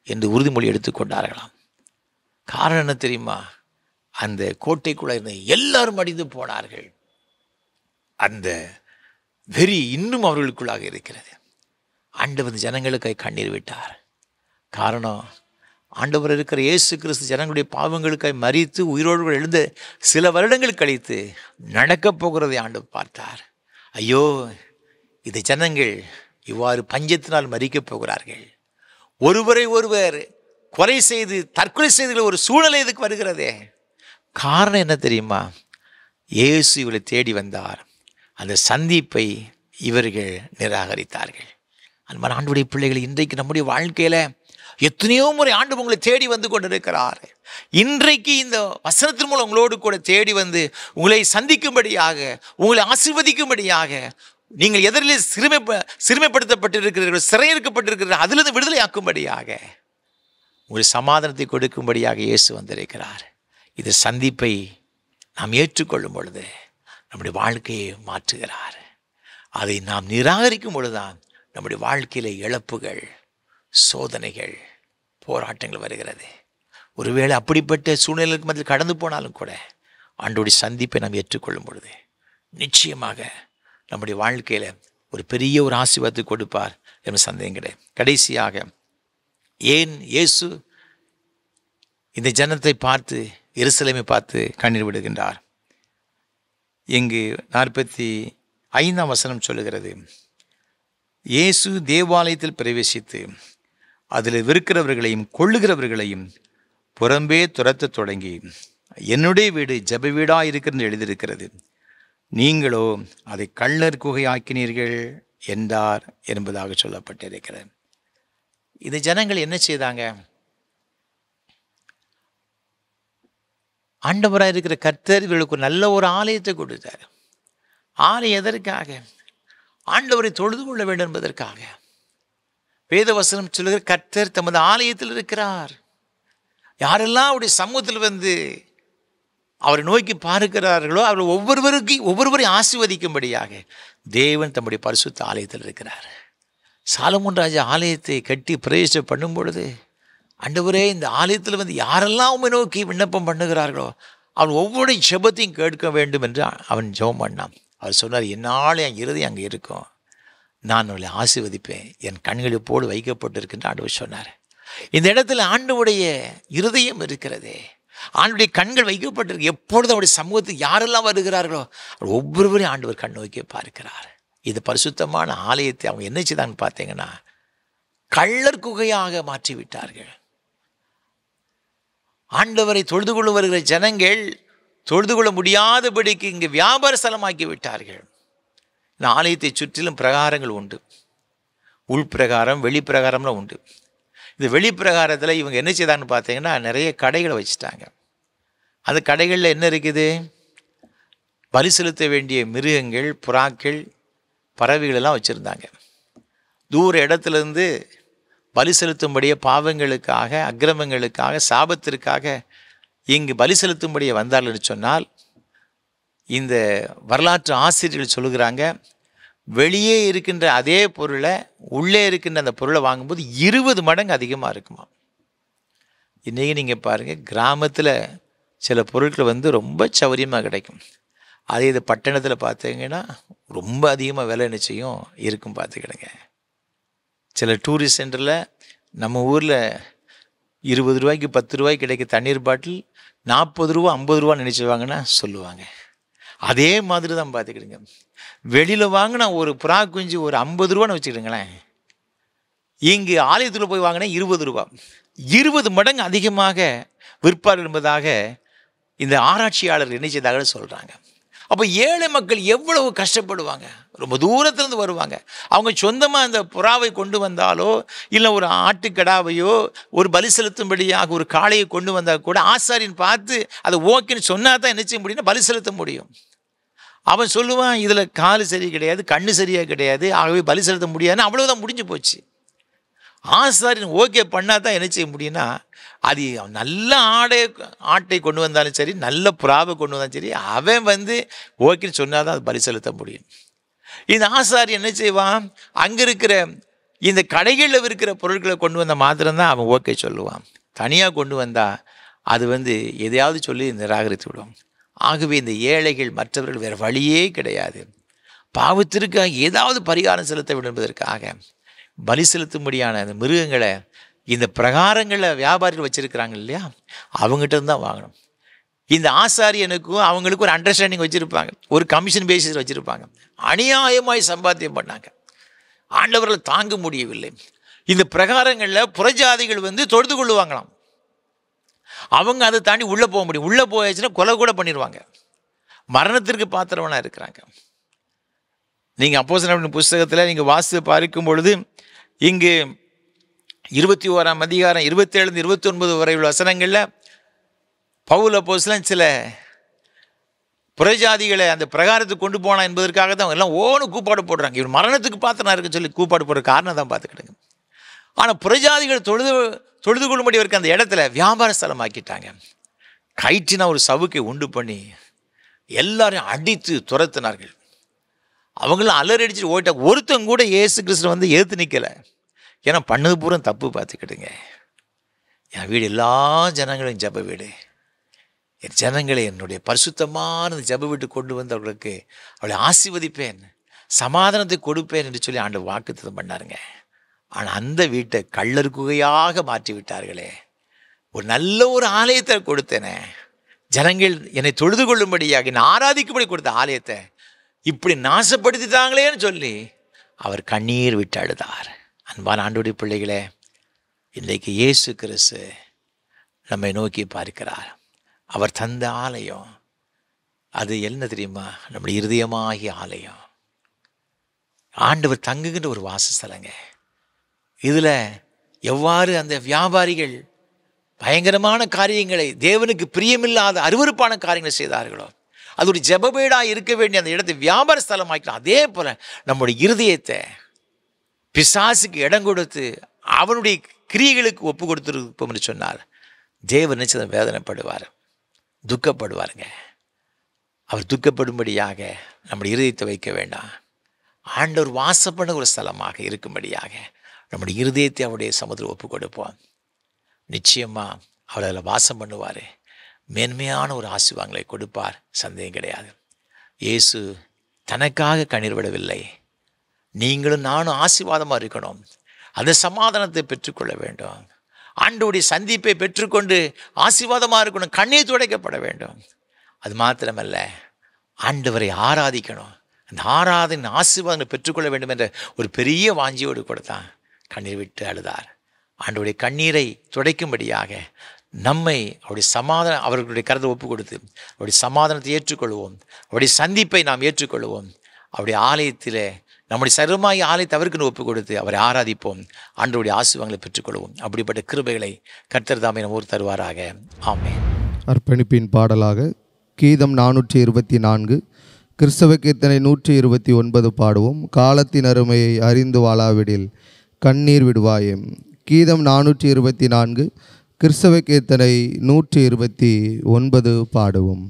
என்று உறுதிமொழி எடுத்துக்கொண்டார்களாம். காரணம் என்ன தெரியுமா? அந்த கோட்டைக்குள்ளே இருந்த எல்லாரும் அடிந்து போனார்கள். அந்த வெறி இன்னும் அவர்களுக்குள்ளாக இருக்கிறது. ஆண்டவர் ஜனங்களுக்காய் கண்ணீர் விட்டார். காரணம், ஆண்டவர் இருக்கிற இயேசு கிறிஸ்து ஜனங்களுடைய பாவங்களுக்காய் மரித்து உயிரோடு எழுந்த சில வருடங்கள் கழித்து நடக்கப் போகிறதை ஆண்டவர் பார்த்தார். ஐயோ, இந்த ஜனங்கள் இவ்வாறு பஞ்சத்தினால் மரிக்கப் போகிறார்கள், ஒருவரை ஒருவர் கொலை செய்து தற்கொலை செய்து ஒரு சூழ்நிலை இதுக்கு வருகிறதே. காரணம் என்ன தெரியுமா? இயேசு இவரை தேடி வந்தார். அந்த சந்திப்பை இவர்கள் நிராகரித்தார்கள். அன்பான ஆண்டவருடைய பிள்ளைகள், இன்றைக்கு நம்முடைய வாழ்க்கையில் எத்தனையோ முறை ஆண்டு உங்களை தேடி வந்து கொண்டிருக்கிறார். இன்றைக்கு இந்த வசனத்தின் மூலம் உங்களோடு கூட தேடி வந்து உங்களை சந்திக்கும்படியாக, உங்களை ஆசீர்வதிக்கும்படியாக, நீங்கள் எதிரிலே சிறுமைப்படுத்தப்பட்டிருக்கிறீர்கள், சிறையிருக்கப்பட்டிருக்கிறீர்கள், அதிலிருந்து விடுதலை ஆக்கும்படியாக, உங்கள் சமாதானத்தை கொடுக்கும்படியாக இயேசு வந்திருக்கிறார். இந்த சந்திப்பை நாம் ஏற்றுக்கொள்ளும் பொழுது நம்முடைய வாழ்க்கையை மாற்றுகிறார். அதை நாம் நிராகரிக்கும் பொழுதுதான் நம்முடைய வாழ்க்கையில் இழப்புகள், சோதனைகள், போராட்டங்கள் வருகிறது. ஒருவேளை அப்படிப்பட்ட சூழ்நிலைக்கு மத்தியில் கடந்து போனாலும் கூட ஆண்டவருடைய சந்திப்பை நாம் ஏற்றுக்கொள்ளும் பொழுது நிச்சயமாக நம்முடைய வாழ்க்கையில் ஒரு பெரிய ஒரு ஆசீர்வாதத்தை கொடுப்பார் என்ற சந்தேகம் கிடையாது. கடைசியாக, ஏன் இயேசு இந்த ஜனத்தை பார்த்து, எருசலேமை பார்த்து கண்ணீர் விடுகின்றார்? இங்கு 45ஆம் வசனம் சொல்லுகிறது, இயேசு தேவாலயத்தில் பிரவேசித்து அதில் விற்கிறவர்களையும் கொள்ளுகிறவர்களையும் புறம்பே துரத்த தொடங்கி, என்னுடைய வீடு ஜெப வீடாக இருக்கிறது எழுதியிருக்கிறது, நீங்களோ அதை கள்ளர் குகை ஆக்கினீர்கள் என்றார் என்பதாக சொல்லப்பட்டிருக்கிறது. இந்த ஜனங்கள் என்ன செய்தாங்க? ஆண்டவராக இருக்கிற கர்த்தர் இவர்களுக்கு நல்ல ஒரு ஆலயத்தை கொடுத்தார். ஆலயம் எதற்காக? ஆண்டவரை தொழுது கொள்ள வேண்டும் என்பதற்காக. வேதவசனம் சொல்லுகிற கர்த்தர் தமது ஆலயத்தில் இருக்கிறார். யாரெல்லாம் அவருடைய சமூகத்தில் வந்து அவரை நோக்கி பார்க்கிறார்களோ அவர் ஒவ்வொருவரையும் ஆசீர்வதிக்கும்படியாக தேவன் தம்முடைய பரிசுத்த ஆலயத்தில் இருக்கிறார். சாலமோன் ராஜா ஆலயத்தை கட்டி பிரவேசம் பண்ணும் பொழுது, ஆண்டவரே, இந்த ஆலயத்தில் வந்து யாரெல்லாம் உம்மை நோக்கி விண்ணப்பம் பண்ணுகிறார்களோ அவன் ஒவ்வொரு ஜெபத்தையும் கேட்க வேண்டும் என்று அவன் ஜெபம் பண்ணான். அவர் சொன்னார், என்னால் என் இருதயம் அங்கே இருக்கும், நான் அவளை ஆசீர்வதிப்பேன், என் கண்கள் எப்போது வைக்கப்பட்டிருக்கின்ற ஆண்டவர் சொன்னார். இந்த இடத்துல ஆண்டவருடைய இருதயம் இருக்கிறதே, ஆண்டவருடைய கண்கள் வைக்கப்பட்டிருக்கு. எப்பொழுது அவருடைய சமூகத்துக்கு யாரெல்லாம் வருகிறார்களோ அவர் ஒவ்வொருவரையும் ஆண்டவர் கண் நோக்கி பார்க்கிறார். இது பரிசுத்தமான ஆலயத்தை அவங்க என்ன செய்தான்னு பார்த்தீங்கன்னா, கள்ளர் குகையாக மாற்றிவிட்டார்கள். ஆண்டவரை தொழுது கொள்ள வருகிற ஜனங்கள் தொழுது கொள்ள முடியாதபடிக்கு இங்கே வியாபார ஸ்தலமாக்கி விட்டார்கள். ஆலயத்தை சுற்றிலும் பிரகாரங்கள் உண்டு. உள்பிரகாரம் வெளிப்பிரகாரம்லாம் உண்டு. இந்த வெளிப்பிரகாரத்தில் இவங்க என்ன செய்தாங்கன்னு பார்த்தீங்கன்னா நிறைய கடைகளை வச்சுட்டாங்க. அந்த கடைகளில் என்ன இருக்குது? பலி செலுத்த வேண்டிய மிருகங்கள், புறாக்கள், பறவைகளெல்லாம் வச்சுருந்தாங்க. தூர இடத்துலேருந்து பலி செலுத்தும்படியே பாவங்களுக்காக, அக்கிரமங்களுக்காக, சாபத்திற்காக இங்கு பலி செலுத்தும்படியே வந்தார்கள்னு சொன்னால், இந்த வரலாற்று ஆசிரியர்கள் சொல்லுகிறாங்க, வெளியே இருக்கின்ற அதே பொருளை உள்ளே இருக்கின்ற அந்த பொருளை வாங்கும்போது 20 மடங்கு அதிகமாக இருக்குமா. இன்றைக்கி நீங்கள் பாருங்கள், கிராமத்தில் சில பொருட்கள் ரொம்ப சௌரியமாக கிடைக்கும். அதே இது பட்டணத்தில் பார்த்தீங்கன்னா ரொம்ப அதிகமாக விலை நிச்சயம் இருக்கும். பார்த்துக்கிடுங்க. சில டூரிஸ்ட் சென்டரில் நம்ம ஊரில் 20 ரூபாய்க்கு 10 ரூபாய்க்கு கிடைக்க தண்ணீர் பாட்டில் 40 ரூபா 50 ரூபா நினச்சிவாங்கன்னா சொல்லுவாங்க. அதே மாதிரி தான் பார்த்துக்கிடுங்க. வெளியில் வாங்கினா ஒரு புறா குஞ்சு ஒரு 50 ரூபான்னு வச்சுக்கிடுங்களேன், இங்கு ஆலயத்தில் போய் வாங்கினா 20 ரூபா, 20 மடங்கு அதிகமாக விற்பார் என்பதாக இந்த ஆராய்ச்சியாளர்கள் என்ன செய்தாக சொல்கிறாங்க. அப்போ ஏழை மக்கள் எவ்வளவு கஷ்டப்படுவாங்க. ரொம்ப தூரத்துலேருந்து வருவாங்க. அவங்க சொந்தமாக அந்த புறாவை கொண்டு வந்தாலோ இல்லை ஒரு ஆட்டுக்கடாவையோ ஒரு பலி செலுத்தும்படியாக ஒரு காளையை கொண்டு வந்தால் கூட ஆசாரியன் பார்த்து அதை ஓகேன்னு சொன்னால் தான் என்ன செய்ய முடியும்னா பலி செலுத்த முடியும். அவன் சொல்லுவான், இதில் கால் சரி கிடையாது, கண்ணு சரியாக கிடையாது, ஆகவே பலி செலுத்த முடியாதுன்னு அவ்வளோதான் முடிஞ்சு போச்சு. ஆசாரியன் ஓகே பண்ணால் தான் என்ன செய்ய முடியும்னா, அது நல்ல ஆட்டை கொண்டு வந்தாலும் சரி, நல்ல புறாவை கொண்டு வந்தாலும் சரி, அவன் ஓகேன்னு சொன்னால் தான் அது பலி செலுத்த முடியும். இந்த ஆசாரியன் என்ன செய்வான், அங்கே இருக்கிற இந்த கடைகளில் இருக்கிற பொருட்களை கொண்டு வந்தால் மாத்திரம்தான் அவன் ஓகே சொல்லுவான். தனியாக கொண்டு வந்தால் அது எதையாவது சொல்லி நிராகரித்து விடும். ஆகவே இந்த ஏழைகள் மற்றவர்கள் வேறு வழியே கிடையாது. பாவத்திற்காக ஏதாவது பரிகாரம் செலுத்த வேண்டும் என்பதற்காக பலி செலுத்தும்படியான அந்த மிருகங்களை இந்த பிரகாரங்களில் வியாபாரிகள் வச்சுருக்கிறாங்க இல்லையா, அவங்ககிட்ட தான் வாங்கணும். இந்த ஆசாரியனுக்கும் அவங்களுக்கும் ஒரு அண்டர்ஸ்டாண்டிங் வச்சுருப்பாங்க, ஒரு கமிஷன் பேசிஸ் வச்சுருப்பாங்க. அநியாயமாய் சம்பாத்தியம் பண்ணாங்க. ஆண்டவர்கள் தாங்க முடியவில்லை. இந்த பிரகாரங்களில் புறஜாதிகள் தொழுது கொள்ளுவாங்களாம். அவங்க அதை தாண்டி உள்ளே போக முடியும். உள்ளே போயாச்சுன்னா கொலை கூட பண்ணிடுவாங்க. மரணத்திற்கு பாத்திரவனாக இருக்கிறாங்க. நீங்கள் அப்போஸ்தலர் புஸ்தகத்தில் நீங்கள் வாசித்து பார்க்கும் பொழுது இங்கு 21ஆம் அதிகாரம் 27 29 வரை உள்ள வசனங்களில் பவுல் அப்போஸ்தலன் சில புறஜாதிகளை அந்த பிரகாரத்துக்கு கொண்டு போனா என்பதற்காக தான் அவங்க எல்லாம் ஓன்னு கூப்பாடு போடுறாங்க. இவர் மரணத்துக்கு பாத்திரனா இருக்குன்னு சொல்லி கூப்பாடு போடுற காரணம் தான் பார்த்துக்கிடுங்க. ஆனால் புறஜாதிகள் தொழுது கொள்ளும்படி இருக்க அந்த இடத்துல வியாபார ஸ்தலமாக்கிட்டாங்க. கயிற்றினா ஒரு சவுக்கை உண்டு பண்ணி எல்லாரையும் அடித்து துரத்தினார்கள். அவங்களும் அலறடிச்சுட்டு ஓயிட்டாங்க. ஒருத்தங்க கூட இயேசு கிறிஸ்து ஏற்று நிற்கலை. ஏன்னா பண்ணது பூரா தப்பு. பார்த்துக்கிடுங்க. என் வீடு எல்லா ஜனங்களும் ஜப வீடு, என் ஜனங்களை என்னுடைய பரிசுத்தமான ஜப வீட்டு கொண்டு வந்து அவர்களுக்கு அவளை ஆசீர்வதிப்பேன், சமாதானத்தை கொடுப்பேன் என்று சொல்லி ஆண்டவர் வாக்குத்தத்தம் பண்ணாருங்க. ஆனால் அந்த வீட்டை கள்ளர் குகையாக மாற்றி விட்டார்களே. ஒரு நல்ல ஒரு ஆலயத்தை கொடுத்தேனே, ஜனங்கள் என்னை தொழுது கொள்ளும்படியாக என்னை ஆராதிக்கும்படி கொடுத்த ஆலயத்தை இப்படி நாசப்படுத்திட்டாங்களேன்னு சொல்லி அவர் கண்ணீர் விட்டு அழுதார். அன்பான ஆண்டவருடைய பிள்ளைகளே, இன்றைக்கு இயேசு கிறிஸ்து நம்மை நோக்கி பார்க்கிறார். அவர் தந்த ஆலயம் அது என்ன தெரியுமா? நம்முடைய இருதயமாகிய ஆலயம். ஆண்டவர் தங்குகின்ற ஒரு வாசஸ்தலங்க. இதில் எவ்வாறு அந்த வியாபாரிகள் பயங்கரமான காரியங்களை, தேவனுக்கு பிரியமில்லாத அருவருப்பான காரியங்களை செய்தார்களோ, அது ஒரு ஜெபபீடாக இருக்க வேண்டிய அந்த இடத்தை வியாபார ஸ்தலமாக்கலாம். அதே போல் நம்முடைய இருதயத்தை பிசாசுக்கு இடம் கொடுத்து அவனுடைய கிரியைகளுக்கு ஒப்பு கொடுத்துருப்போம் என்று சொன்னார், தேவன் நிச்சயம் வேதனைப்படுவார், துக்கப்படுவாருங்க. அவர் துக்கப்படும்படியாக நம்முடைய இருதயத்தை வைக்க வேண்டாம். ஆண்டவர் வாசப்பட ஒரு ஸ்தலமாக இருக்கும்படியாக நம்முடைய இருதயத்தை அவருடைய சமுதிரம் ஒப்பு கொடுப்போம். நிச்சயமாக அவர் அதில் வாசம் பண்ணுவார். மேன்மையான ஒரு ஆசீர்வாதங்களை கொடுப்பார், சந்தேகம் கிடையாது. இயேசு தனக்காக கண்ணீர் விடவில்லை. நீங்களும் நானும் ஆசீர்வாதமாக இருக்கணும், அந்த சமாதானத்தை பெற்றுக்கொள்ள வேண்டும், ஆண்டவருடைய சந்திப்பை பெற்றுக்கொண்டு ஆசீர்வாதமாக இருக்கணும், கண்ணீர் துடைக்கப்பட வேண்டும். அது மாத்திரமல்ல, ஆண்டவரை ஆராதிக்கணும், அந்த ஆராதனை ஆசீர்வாதங்களை பெற்றுக்கொள்ள வேண்டும் என்ற ஒரு பெரிய வாஞ்சியோடு கொடுத்தான். கண்ணீர் விட்டு அழுதார். ஆண்டவருடைய கண்ணீரை துடைக்கும்படியாக நம்மை அவருடைய சமாதானம், அவர்களுடைய கருத்தை ஒப்பு கொடுத்து அவருடைய சமாதானத்தை ஏற்றுக்கொள்வோம், அவருடைய சந்திப்பை நாம் ஏற்றுக்கொள்வோம். அவருடைய ஆலயத்தில் நம்முடைய சர்வமாய் ஆலயத்தை அவருக்கு ஒப்பு கொடுத்து அவரை ஆராதிப்போம். ஆண்டவருடைய ஆசீர்வாதங்களை பெற்றுக்கொள்வோம். அப்படிப்பட்ட கிருபைகளை கர்த்தர் தாமே நம்ம தருவாராக. ஆமென். அர்ப்பணிப்பின் பாடலாக கீதம் 424, கிறிஸ்தவ கீர்த்தனை 129 பாடுவோம். காலத்தின் அருமையை அறிந்து வாழாவிடில் கண்ணீர் விடுவாயே. கீதம் 424, கிறிஸ்தவ கீர்த்தனை 129 பாடுவோம்.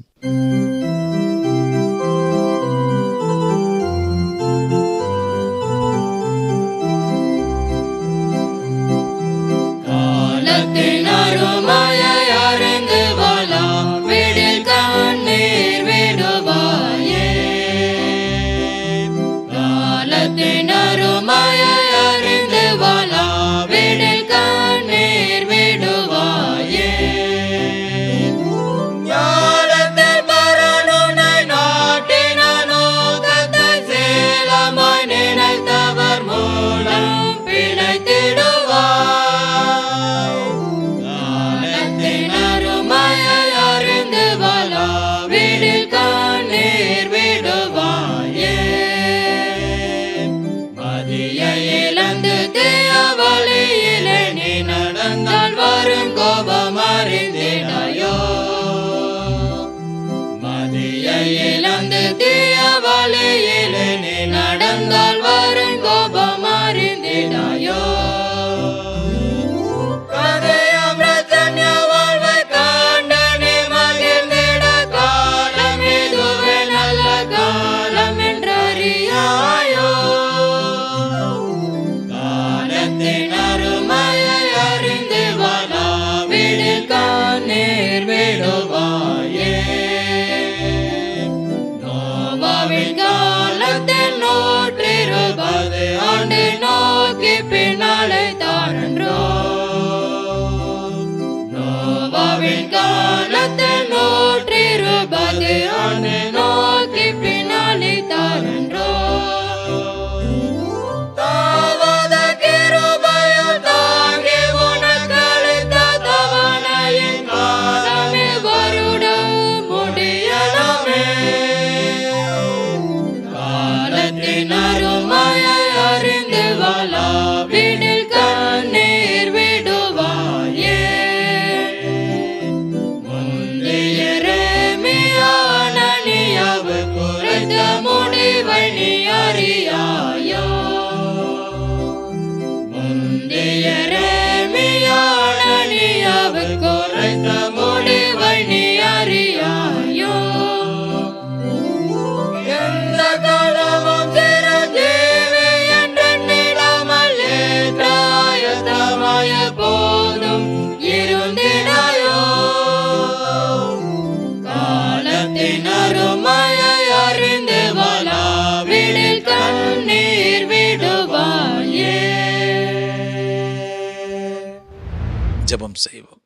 ஜெபம் செய்வோம்.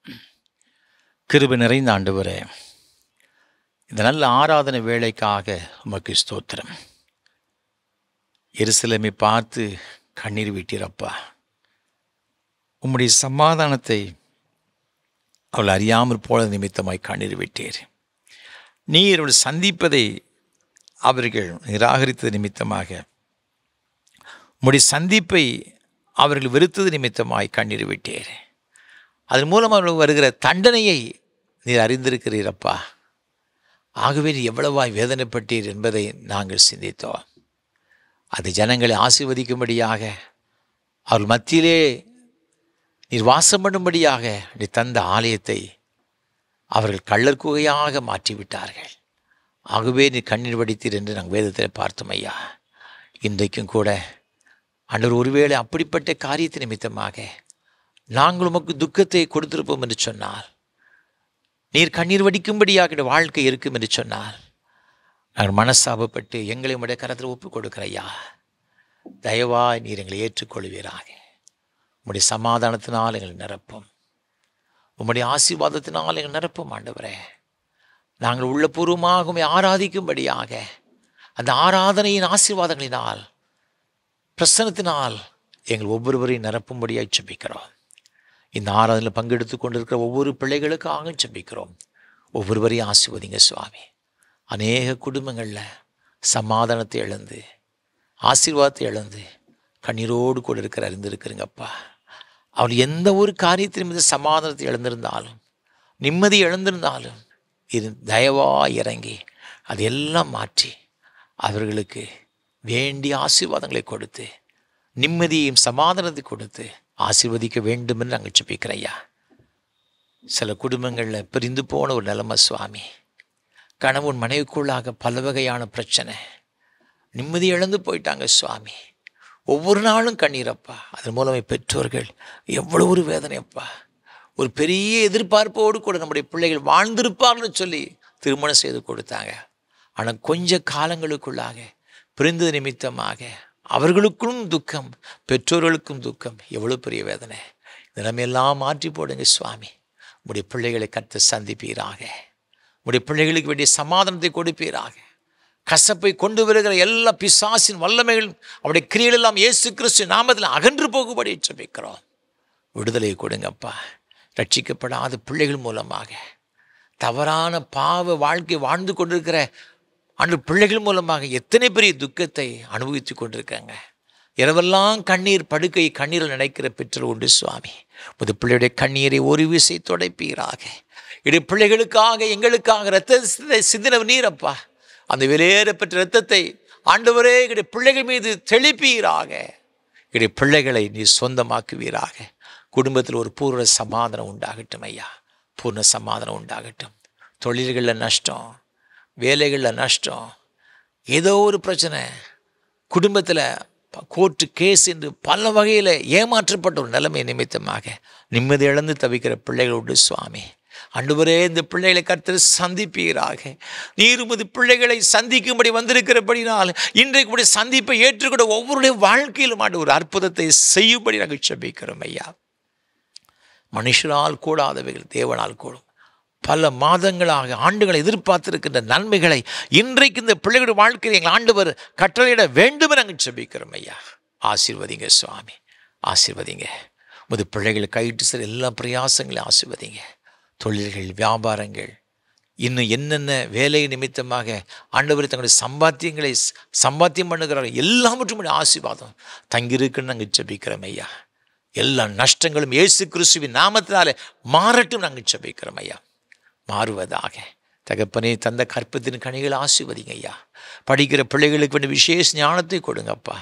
கிருபை நிறைந்த ஆண்டவரே, இந்த நல்ல ஆராதனை வேளைக்காக உமக்கு ஸ்தோத்திரம். எருசலேமை பார்த்து கண்ணீர் விட்டீரப்பா. உம்முடைய சமாதானத்தை அவள் அறியாமல் போல நிமித்தமாய் கண்ணீர் விட்டீர். நீர் அவள் சந்திப்பதை அவர்கள் நிராகரித்தது நிமித்தமாக, உம்முடைய சந்திப்பை அவர்கள் வெறுத்தது நிமித்தமாய் கண்ணீர் விட்டீர். அதன் மூலம் அவர்களுக்கு வருகிற தண்டனையை நீர் அறிந்திருக்கிறீரப்பா. ஆகவே நீ எவ்வளவாய் வேதனைப்பட்டீர் என்பதை நாங்கள் சிந்தித்தோம். அது ஜனங்களை ஆசீர்வதிக்கும்படியாக, அவர்கள் மத்தியிலே நீர் வாசம் பண்ணும்படியாக நீ தந்த ஆலயத்தை அவர்கள் கள்ளர் குகையாக மாற்றிவிட்டார்கள். ஆகவே நீ கண்ணீர் வடித்தீர் என்று நாங்கள் வேதத்தில் பார்த்தோம் ஐயா. இன்றைக்கும் கூட ஆண்டவர் ஒருவேளை அப்படிப்பட்ட காரியத்தை நிமித்தமாக நாங்கள் உமக்கு துக்கத்தை கொடுத்திருப்போம் என்று சொன்னால், நீர் கண்ணீர் வடிக்கும்படியாக வாழ்க்கை இருக்கும் என்று சொன்னால், நாங்கள் மனஸ்தாபப்பட்டு எங்களை உடைய கரத்தில் ஒப்புக் கொடுக்கிறையா. தயவாய் நீர் எங்களை ஏற்றுக்கொள்வீராக. உம்முடைய சமாதானத்தினால் எங்களை நிரப்பும், உம்முடைய ஆசீர்வாதத்தினால் எங்கள் நிரப்பும் ஆண்டவரே. நாங்கள் உள்ளபூர்வமாக உம்மை ஆராதிக்கும்படியாக அந்த ஆராதனையின் ஆசீர்வாதங்களினால், பிரசன்னத்தினால் எங்கள் ஒவ்வொருவரையும் நிரப்பும்படியாக ஜெபிக்கிறோம். இந்த ஆராதனையில் பங்கெடுத்து கொண்டிருக்கிற ஒவ்வொரு பிள்ளைகளுக்காக ஜெபிக்கிறோம். ஒவ்வொருவரையும் ஆசீர்வதிங்க சுவாமி. அநேக குடும்பங்களில் சமாதானத்தை இழந்து ஆசீர்வாதத்தை இழந்து கண்ணீரோடு கூட இருக்கிற அறிந்திருக்கிறீங்கப்பா. அவர் எந்த ஒரு காரியத்தின் மீது சமாதானத்தை இழந்திருந்தாலும் நிம்மதி இழந்திருந்தாலும் தயவாக இறங்கி அதையெல்லாம் மாற்றி அவர்களுக்கு வேண்டிய ஆசீர்வாதங்களை கொடுத்து நிம்மதியையும் சமாதானத்தை கொடுத்து ஆசீர்வதிக்க வேண்டும் என்று நாங்கள் ஜெபிக்கிறோம் ஐயா. சில குடும்பங்களில் பிரிந்து போன ஒரு நிலைமை சுவாமி, கணவன் மனைவிக்குள்ளாக பல வகையான பிரச்சனை, நிம்மதி இழந்து போயிட்டாங்க சுவாமி. ஒவ்வொரு நாளும் கண்ணீரப்பா. அதன் மூலமே பெற்றோர்கள் எவ்வளோ ஒரு வேதனையப்பா. ஒரு பெரிய எதிர்பார்ப்போடு கூட நம்முடைய பிள்ளைகள் வாழ்ந்திருப்பார்னு சொல்லி திருமணம் செய்து கொடுத்தாங்க. ஆனால் கொஞ்ச காலங்களுக்குள்ளாக பிரிந்தது நிமித்தமாக அவர்களுக்கும் துக்கம், பெற்றோர்களுக்கும் துக்கம். எவ்வளோ பெரிய வேதனை. நிலைமையெல்லாம் மாற்றி போடுங்க சுவாமி. உடைய பிள்ளைகளை கற்று சந்திப்பீராக. உடைய பிள்ளைகளுக்கு வேண்டிய சமாதானத்தை கொடுப்பீராக. கசப்பை கொண்டு வருகிற எல்லா பிசாசின் வல்லமைகளும் அவருடைய கிரியைகள் எல்லாம் இயேசு கிறிஸ்து நாமத்தில் அகன்று போகும்படி ஜெபிக்கிறோம். விடுதலை கொடுங்கப்பா. ரட்சிக்கப்படாத பிள்ளைகள் மூலமாக தவறான பாவ வாழ்க்கை வாழ்ந்து கொண்டிருக்கிற அந்த பிள்ளைகள் மூலமாக எத்தனை பெரிய துக்கத்தை அனுபவித்து கொண்டிருக்காங்க. இரவெல்லாம் கண்ணீர் படுக்கை கண்ணீரில் நினைக்கிற பெற்றோர் உண்டு சுவாமி. முது பிள்ளையுடைய கண்ணீரை ஒரு விசை துடைப்பீராக. இடைய பிள்ளைகளுக்காக எங்களுக்காக இரத்தத்தை சிந்தின நீரப்பா, அந்த வெளியேற பெற்ற இரத்தத்தை ஆண்டவரே இடைய பிள்ளைகள் மீது தெளிப்பீராக. இடைய பிள்ளைகளை நீ சொந்தமாக்குவீராக. குடும்பத்தில் ஒரு பூர்ண சமாதானம் உண்டாகட்டும் ஐயா. பூர்ண சமாதானம் உண்டாகட்டும். தொழில்களில் நஷ்டம், வேலைகளில் நஷ்டம், ஏதோ ஒரு பிரச்சனை, குடும்பத்தில் கோர்ட்டு கேஸ் என்று பல வகையில் ஏமாற்றப்பட்ட ஒரு நிலைமை நிமித்தமாக நிம்மதி இழந்து தவிக்கிற பிள்ளைகள் உண்டு சுவாமி. ஆண்டவரே இந்த பிள்ளைகளை கர்த்தர் சந்திப்பீராக. நீர் உமது பிள்ளைகளை சந்திக்கும்படி வந்திருக்கிறபடினால் இன்றைக்கு உடைய சந்திப்பை ஏற்றுக்கூட ஒவ்வொருடைய வாழ்க்கையிலும் ஆண்டு ஒரு அற்புதத்தை செய்யும்படி நாங்கள் ஜெபிக்கிறோம் ஐயா. மனுஷனால் கூடாதவைகள் தேவனால் கூடும். பல மாதங்களாக ஆண்டுகளை எதிர்பார்த்திருக்கின்ற நன்மைகளை இன்றைக்கு இந்த பிள்ளைகளுடைய வாழ்க்கையை எங்கள் ஆண்டவர் கட்டளையிட வேண்டும் என நாங்கள் ஜெபிக்கிறோம் ஐயா. ஆசீர்வதிங்க சுவாமி, ஆசீர்வதிங்க. உமது பிள்ளைகளை கையிட்டு சில எல்லா பிரயாசங்களையும் ஆசீர்வதிங்க. தொழில்கள், வியாபாரங்கள், இன்னும் என்னென்ன வேலை நிமித்தமாக ஆண்டவர் தங்களுடைய சம்பாத்தியம் பண்ணுகிறார்கள் எல்லாவற்றும் ஆசீர்வாதம் தங்கியிருக்குன்னு நாங்கள் ஜெபிக்கிறோம் ஐயா. எல்லா நஷ்டங்களும் இயேசு கிறிஸ்துவின் நாமத்தினாலே மாறட்டும் நாங்கள் ஜெபிக்கிறோம் ஐயா. மாறுவதாக. தகப்பனே தந்த கற்பத்தின் கனிகளை ஆசீர்வதிங்க ஐயா. படிக்கிற பிள்ளைகளுக்கு வேண்டிய விசேஷ ஞானத்தை கொடுங்கப்பா.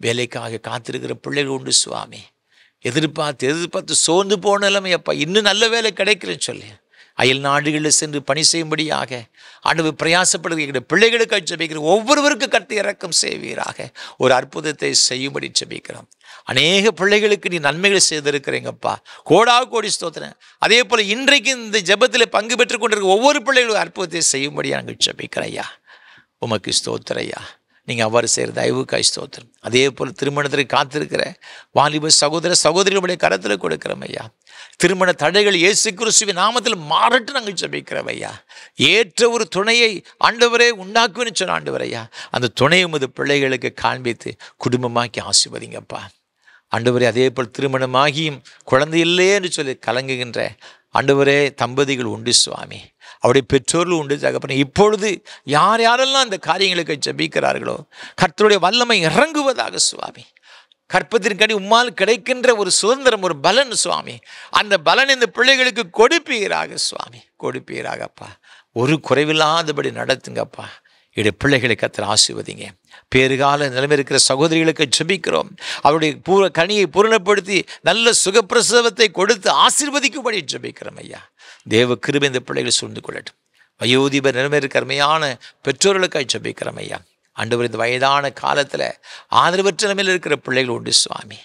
வேலைக்காக காத்திருக்கிற பிள்ளைகள் உண்டு சுவாமி. எதிர்பார்த்து சோர்ந்து போன நிலைமையப்பா, இன்னும் நல்ல வேலை கிடைக்கிறேன்னு சொல்லி அயல் நாடுகளில் சென்று பணி செய்யும்படியாக ஆண்டவர் பிரயாசப்படுகிற பிள்ளைகளுக்கு ஜெபிக்கிற ஒவ்வொருவருக்கும் கர்த்தர் இரக்கம் செய்வீராக. ஒரு அற்புதத்தை செய்யும்படி ஜெபிக்கிறோம். அநேக பிள்ளைகளுக்கு நீ நன்மைகள் செய்திருக்கிறீங்கப்பா. கோடி ஸ்தோத்திரம். அதே போல் இன்றைக்கு இந்த ஜெபத்தில் பங்கு பெற்றுக் கொண்டிருக்கிற ஒவ்வொரு பிள்ளைகளும் அற்புதத்தை செய்யும்படி நாங்கள் ஜெபிக்கிறோம் ஐயா. உமக்கு ஸ்தோத்திரம் ஐயா. நீங்கள் அவ்வாறு செய்கிற தயவுக்காய் ஸ்தோத்திரம். அதே போல் திருமணத்திற்கு காத்திருக்கிற வாலிப சகோதர சகோதரிகளுடைய கரத்தில் கொடுக்கிறோம் ஐயா. திருமண தடைகள் இயேசு கிறிஸ்துவின் நாமத்தில் மாறட்டு நாங்கள் ஜெபிக்கிறோம் ஐயா. ஏற்ற ஒரு துணையை ஆண்டவரே உண்டாக்குன்னு சொன்ன ஆண்டவர் ஐயா. அந்த துணையை உமது பிள்ளைகளுக்கு காண்பித்து குடும்பமாக்கி ஆசீர்வதிங்கப்பா. ஆண்டவரே அதே போல் திருமணமாகியும் குழந்தை இல்லையே என்று சொல்லி கலங்குகின்ற ஆண்டவரே தம்பதிகள் உண்டு சுவாமி. அவருடைய பெற்றோர்கள் உண்டு தகப்பனே. இப்பொழுது யாரெல்லாம் அந்த காரியங்களுக்கு ஜெபிக்கிறார்களோ கர்த்தருடைய வல்லமை இறங்குவதாக சுவாமி. கற்பத்திற்கடி உம்மால் கிடைக்கின்ற ஒரு சுதந்திரம், ஒரு பலன் சுவாமி, அந்த பலன் இந்த பிள்ளைகளுக்கு கொடுப்பீராக சுவாமி. கொடுப்பீராகப்பா. ஒரு குறைவில்லாதபடி நடத்துங்கப்பா. இடைய பிள்ளைகளை கர்த்தர் ஆசீர்வதிங்க. பேறுகால நிலைமை இருக்கிற சகோதரிகளுக்கு ஜெபிக்கிறோம். அவருடைய கனியை பூரணப்படுத்தி நல்ல சுகப்பிரசவத்தை கொடுத்து ஆசீர்வதிக்கும்படி ஜெபிக்கிறோம் ஐயா. தேவ கிருபை இந்த பிள்ளைகளை சூழ்ந்து கொள்ளட்டும். வயோதிபர் நிலைமை இருக்கிற அருமையான பெற்றோர்களுக்காக ஜெபிக்கிறோம் ஐயா. ஆண்டவர் இந்த வயதான காலத்தில் ஆதரவற்ற நிலைமையில் இருக்கிற பிள்ளைகள் உண்டு சுவாமி.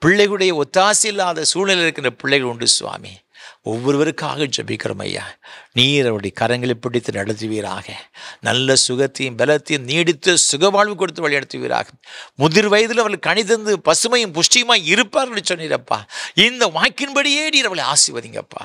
பிள்ளைகளுடைய ஒத்தாசை இல்லாத சூழ்நிலையில் இருக்கிற பிள்ளைகள் உண்டு சுவாமி. ஒவ்வொருவருக்காக ஜெபிக்கிறோம் ஐயா. நீர் அவருடைய கரங்களை பிடித்து நடத்துவீராக. நல்ல சுகத்தையும் பலத்தையும் நீடித்து சுகவாழ்வு கொடுத்து வழிநடத்துவீராக. முதிர் வயதில் அவர்கள் கனிதந்து பசுமையும் புஷ்டியுமாய் இருப்பார்கள் சொன்னீரப்பா. இந்த வாக்கின்படியே நீர் அவளை ஆசீர்வதிங்கப்பா.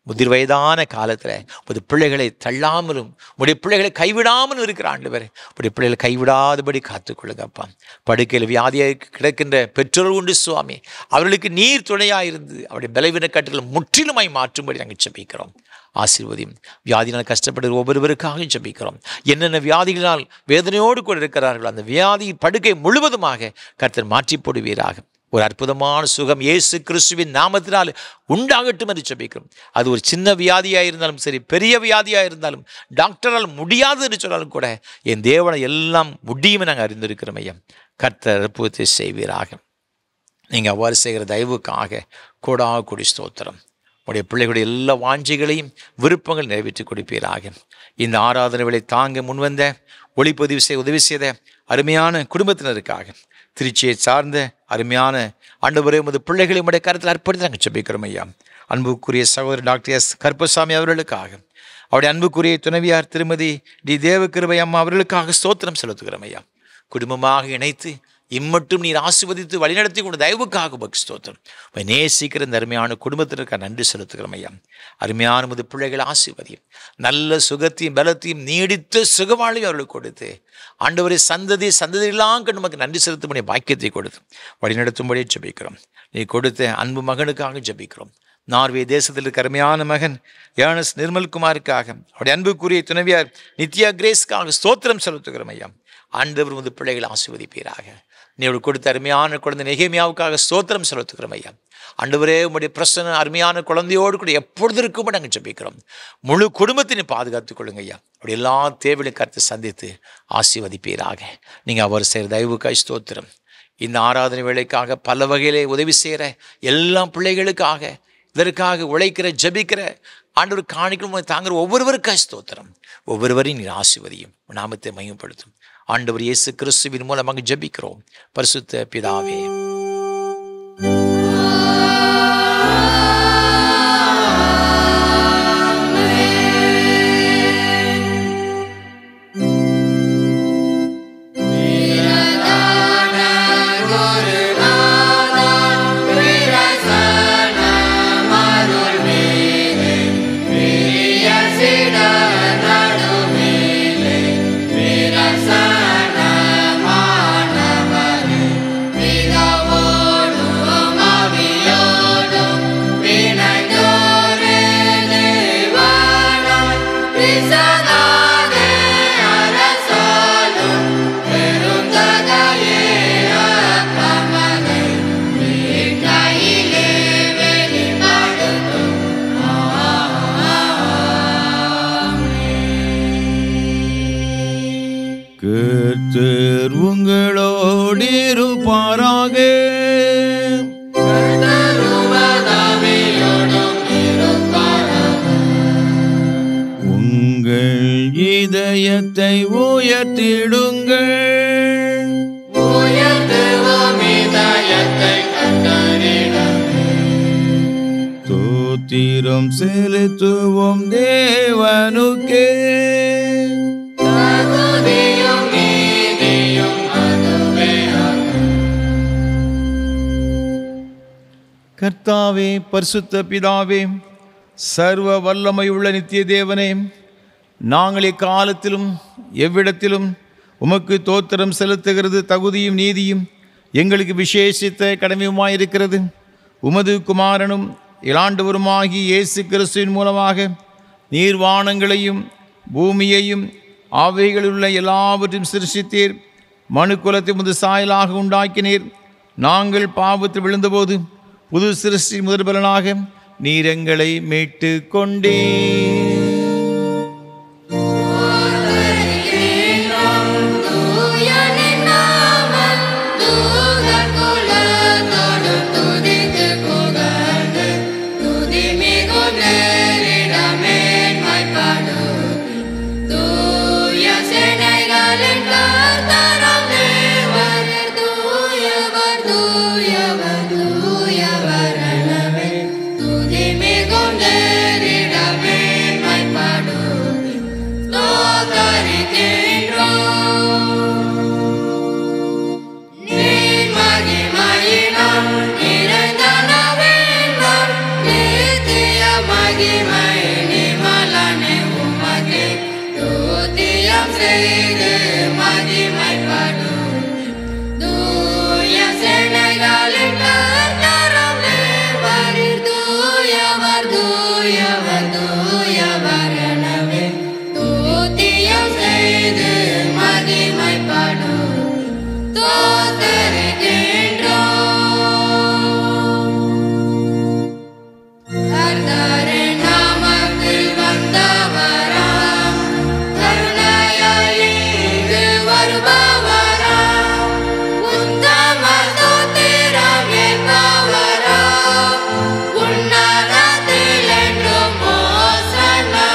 முதிர் வயதான காலத்தில் உமது பிள்ளைகளை தள்ளாமலும் உடைய பிள்ளைகளை கைவிடாமலும் இருக்கிற ஆண்டவரே, உடைய பிள்ளைகளை கைவிடாதபடி காத்துக்கொள்ளுங்கப்பா. படுக்கையில் வியாதியாக கிடக்கின்ற பெற்றோர்கள் உண்டு சுவாமி, அவர்களுக்கு நீர் துணையாக இருந்து அவருடைய பலவீன கட்டுகளை முற்றிலுமாய் மாற்றும்படி நாங்கள் ஜெபிக்கிறோம். ஆசீர்வதியும். வியாதினால் கஷ்டப்படுகிற ஒவ்வொருவருக்காக ஜெபிக்கிறோம். என்னென்ன வியாதிகளால் வேதனையோடு கூட இருக்கிறார்கள் அந்த வியாதியின் படுக்கை முழுவதுமாக கர்த்தர் மாற்றி போடுவீராக. ஒரு அற்புதமான சுகம் இயேசு கிறிஸ்துவின் நாமத்தினால் உண்டாகட்டும் என்று ஜெபிக்கிறோம். அது ஒரு சின்ன வியாதியாக இருந்தாலும் சரி, பெரிய வியாதியாக இருந்தாலும், டாக்டரால் முடியாது என்று சொன்னாலும் கூட என் தேவனை எல்லாம் முடியுமே நாங்கள் அறிந்திருக்கிறோம் ஐயா. கர்த்தர் அற்புதத்தை செய்வீராக. நீங்கள் அவ்வாறு செய்கிற தயவுக்காக கோடி ஸ்தோத்திரம். உடைய பிள்ளைகளுடைய எல்லா வாஞ்சைகளையும் விருப்பங்கள் நிறைவேற்றி கொடுப்பீராக. இந்த ஆராதனை வேளை தாங்க முன்வந்த ஒளிப்பதிவு செய்ய உதவி செய்த அருமையான குடும்பத்தினருக்காக, திருச்சியை சார்ந்த அருமையான ஆண்டவரே உமது பிள்ளைகளை உடைய கருத்தில் அர்ப்பணித்து நாங்கள் ஜெபிக்கிறோம் ஐயா. அன்புக்குரிய சகோதரர் டாக்டர் எஸ் கருப்பசாமி அவர்களுக்காக, அவருடைய அன்புக்குரிய துணைவியார் திருமதி டி தேவகிருபை அம்மா அவர்களுக்காக ஸ்தோத்திரம் செலுத்துகிறோம் ஐயா. குடும்பமாக இணைத்து இம்மட்டும் நீர் ஆசீர்வதித்து வழிநடத்தி கொண்ட தயவுக்காக உமக்கு ஸ்தோத்திரம். நேசிக்கிற இந்த அருமையான குடும்பத்திற்கு நன்றி செலுத்துகிறோம் ஐயா. அருமையான உமது பிள்ளைகள் ஆசீர்வதியும், நல்ல சுகத்தையும் பலத்தையும் நீடித்த சுகவாளையும் அவர்களுக்கு கொடுத்து ஆண்டவரை சந்ததியெல்லாம் நமக்கு நன்றி செலுத்தும்படி பாக்கியத்தை கொடுத்து வழிநடத்தும்படியே ஜெபிக்கிறோம். நீ கொடுத்த அன்பு மகனுக்காக ஜெபிக்கிறோம். நார்வே தேசத்தில் இருக்க அருமையான மகன் ஏர்னஸ் நிர்மல்குமாருக்காக, அவருடைய அன்புக்குரிய துணைவியார் நித்யா கிரேஸ்க்காக ஸ்தோத்திரம் செலுத்துகிறோம் ஐயா. ஆண்டவர் உமது பிள்ளைகளை ஆசீர்வதிப்பீராக. நீ அவருக்கு கொடுத்த அருமையான குழந்தை நெகேமியாவுக்காக ஸ்தோத்திரம் செலுத்துகிறோம் ஐயா. ஆண்டவரே உம்முடைய பிரசன்ன அருமையான குழந்தையோடு கூட எப்பொழுது இருக்கும்போது நாங்கள் ஜெபிக்கிறோம். முழு குடும்பத்தினை பாதுகாத்துக் கொள்ளுங்க ஐயா. அப்படி எல்லா தேவையும் கருத்து சந்தித்து ஆசீர்வதிப்பீராக. நீங்கள் அவர் செய்கிற தயவுக்காய் ஸ்தோத்திரம். இந்த ஆராதனை வேலைக்காக பல வகையிலே உதவி செய்கிற எல்லா பிள்ளைகளுக்காக, இதற்காக உழைக்கிற ஜெபிக்கிற ஆண்டவர் காணிக்கணும் தாங்கிற ஒவ்வொருவருக்காய் ஸ்தோத்திரம். ஒவ்வொருவரையும் நீர் ஆசீர்வதியும், நாமத்தை மையப்படுத்தும். ஆண்டவர் இயேசு கிறிஸ்துவின் மூலமாக ஜெபிக்கிறோம் பரிசுத்த பிதாவே. கர்த்தர் உங்களோடு இருப்பாராக. உங்கள் இதயத்தை உயர்த்திடுங்கள். ஸ்தோத்திரம் செலுத்துவோம் தேவனுக்கே. கர்த்தாவே, பரிசுத்த பிதாவே, சர்வ வல்லமை உள்ள நித்திய தேவனே, நாங்கள் எக்காலத்திலும் எவ்விடத்திலும் உமக்கு தோத்திரம் செலுத்துகிறது தகுதியும் நீதியும் எங்களுக்கு விசேஷித்த கடமையுமாயிருக்கிறது. உமது குமாரனும் இலாண்டவருமாகி இயேசு கிறிஸ்துவின் மூலமாக நீர்வானங்களையும் பூமியையும் ஆவைகளிலுள்ள எல்லாவற்றையும் சிருஷ்டித்தீர். மனுக்குலத்தை முது சாயலாக உண்டாக்கினீர். நாங்கள் பாவத்தில் விழுந்தபோது புது சிருஷ்டி முதற்பலனாக நீர் எங்களை மீட்டு கொண்டே. மகிமையினால் நிறைந்தனவேன் நித்திய மகிமை செய்து மகிமைப்படும் தூய சேனைகளின் கர்த்தரும் தேவரீர். தூயவர் தூயவர் தூயவர் எனவே துதியம் செய்து மகிமைப்படும் தோத்தரிக்கின்றோம். கர்த்தரின் நாமத்தில் வந்தவராம், கருணையால் இங்கு வருபவராம், உத்தம ஸ்தோத்திரம் என்பவராம், உன்னதத்தில் என்றும் ஓசன்னா.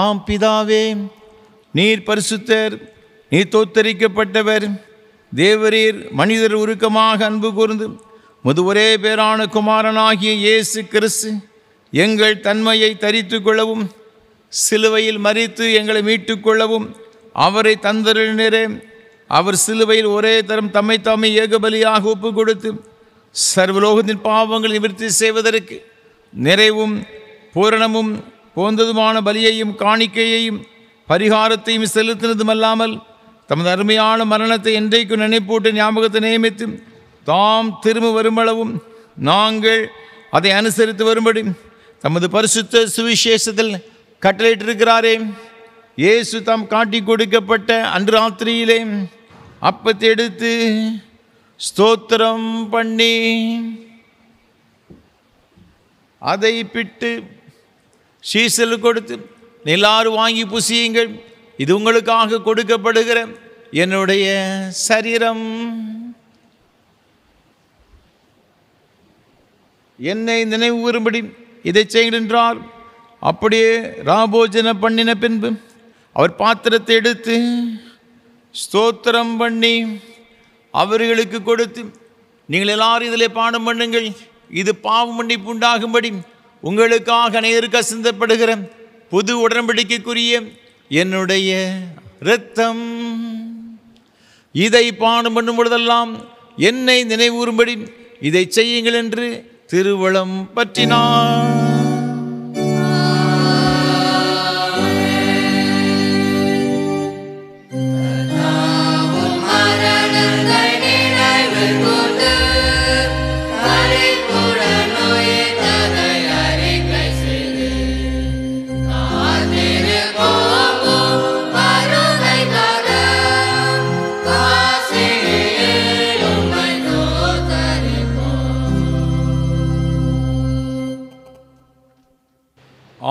ஆம் பிதாவே, நீர் பரிசுத்தர், நீர் தோத்தரிக்கப்பட்டவர். தேவரீர் மனிதர் உருக்கமாக அன்பு கூர்ந்து முது ஒரே பேரான குமாரனாகிய இயேசு கிறிஸ்து எங்கள் தன்மையை தரித்து கொள்ளவும் சிலுவையில் மரித்து எங்களை மீட்டுக் கொள்ளவும் அவரை தந்தருளினரே. அவர் சிலுவையில் ஒரே தரம் தம்மை தாமே ஏகபலியாக ஒப்பு கொடுத்து சர்வலோகத்தின் பாவங்களை நிவர்த்தி செய்வதற்கு நிறைவும் பூரணமும் போந்ததுமான பலியையும் காணிக்கையையும் பரிகாரத்தையும் செலுத்தினதுமல்லாமல் தமது அருமையான மரணத்தை என்றைக்கும் நினைப்பூட்டு ஞாபகத்தை நியமித்து தாம் திரும்ப வருமளவும் நாங்கள் அதை அனுசரித்து வரும்படி தமது பரிசுத்த சுவிசேஷத்தில் கட்டளையிட்டிருக்கிறாரே. இயேசு தாம் காட்டி கொடுக்கப்பட்ட அன்று ராத்திரியிலே அப்பத்தை எடுத்து ஸ்தோத்திரம் பண்ணி அதை பிட்டு சீசல் கொடுத்து, எல்லாரும் வாங்கி புசியுங்கள், இது உங்களுக்காக கொடுக்கப்படுகிற என்னுடைய சரீரம். என்னை நினைவு கூறும்படி இதை செய்கின்றார். அப்படியே ராபோஜன பண்ணின பின்பு அவர் பாத்திரத்தை எடுத்து ஸ்தோத்திரம் பண்ணி அவர்களுக்கு கொடுத்து, நீங்கள் எல்லாரும் இதிலே பானம் பண்ணுங்கள், இது பாவ மன்னிப்பு உண்டாகும்படி உங்களுக்காக அநேகருக்கு சிந்தப்படுகிற புது உடன்படிக்கைக்குரிய என்னுடைய இரத்தம். இதை பானம் பண்ணும் பொழுதெல்லாம் என்னை நினைவூறும்படி இதை செய்யுங்கள் என்று திருவளம் பற்றினார்.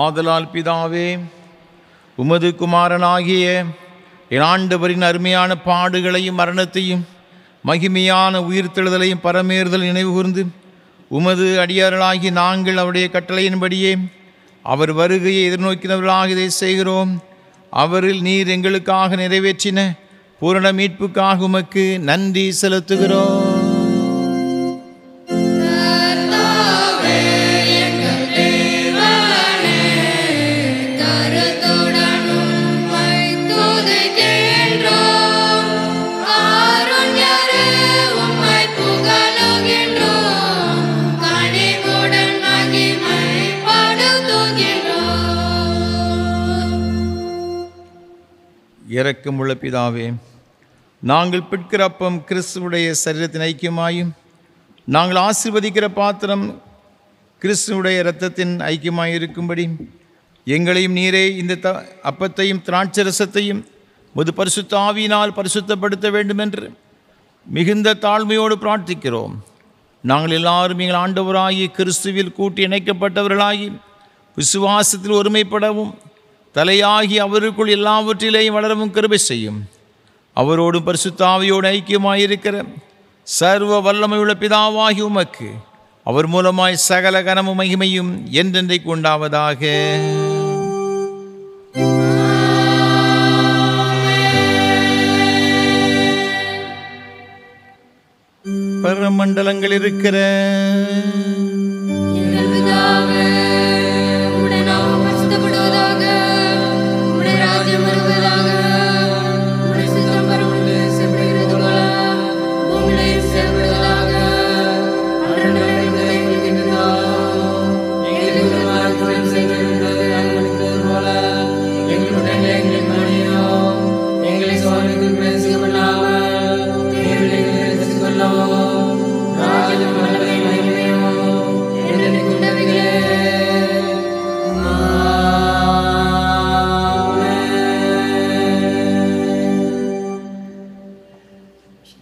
ஆதலால் பிதாவே, உமது குமாரனாகிய என் ஆண்டவரின் அருமையான பாடுகளையும் மரணத்தையும் மகிமையான உயிர்த்தெழுதலையும் பரமேறுதல் நினைவு கூர்ந்து உமது அடியார்களாகி நாங்கள் அவருடைய கட்டளையின்படியே அவர் வருகையை எதிர்நோக்கினவர்களாக இதை செய்கிறோம். அவரில் நீர் எங்களுக்காக நிறைவேற்றின பூரண மீட்புக்காக உமக்கு நன்றி செலுத்துகிறோம். இரக்கமுள்ள பிதாவே, நாங்கள் பிற்கிற அப்பம் கிறிஸ்துவுடைய சரீரத்தின் ஐக்கியமாயும் நாங்கள் ஆசீர்வதிக்கிற பாத்திரம் கிறிஸ்துவுடைய இரத்தத்தின் ஐக்கியமாயிருக்கும்படி எங்களையும் நீரே இந்த அப்பத்தையும் திராட்சரசத்தையும் முது பரிசுத்த ஆவியினால் பரிசுத்தப்படுத்த வேண்டுமென்று மிகுந்த தாழ்மையோடு பிரார்த்திக்கிறோம். நாங்கள் எல்லாரும் எங்கள் ஆண்டவராகி கிறிஸ்துவில் கூட்டி இணைக்கப்பட்டவர்களாகி விசுவாசத்தில் ஒருமைப்படவும் தலையாகி அவருக்குள் எல்லாவற்றிலேயும் வளரவும் கிருபை செய்யும். அவரோடும் பரிசுத்த ஆவியோடு ஐக்கியமாயிருக்கிற சர்வ வல்லமையுள்ள பிதாவாகி உமக்கு அவர் மூலமாய் சகல கனமும் மகிமையும் என்றென்றைக்கு உண்டாவதாக. பரமண்டலங்கள் இருக்கிற எங்களுக்கு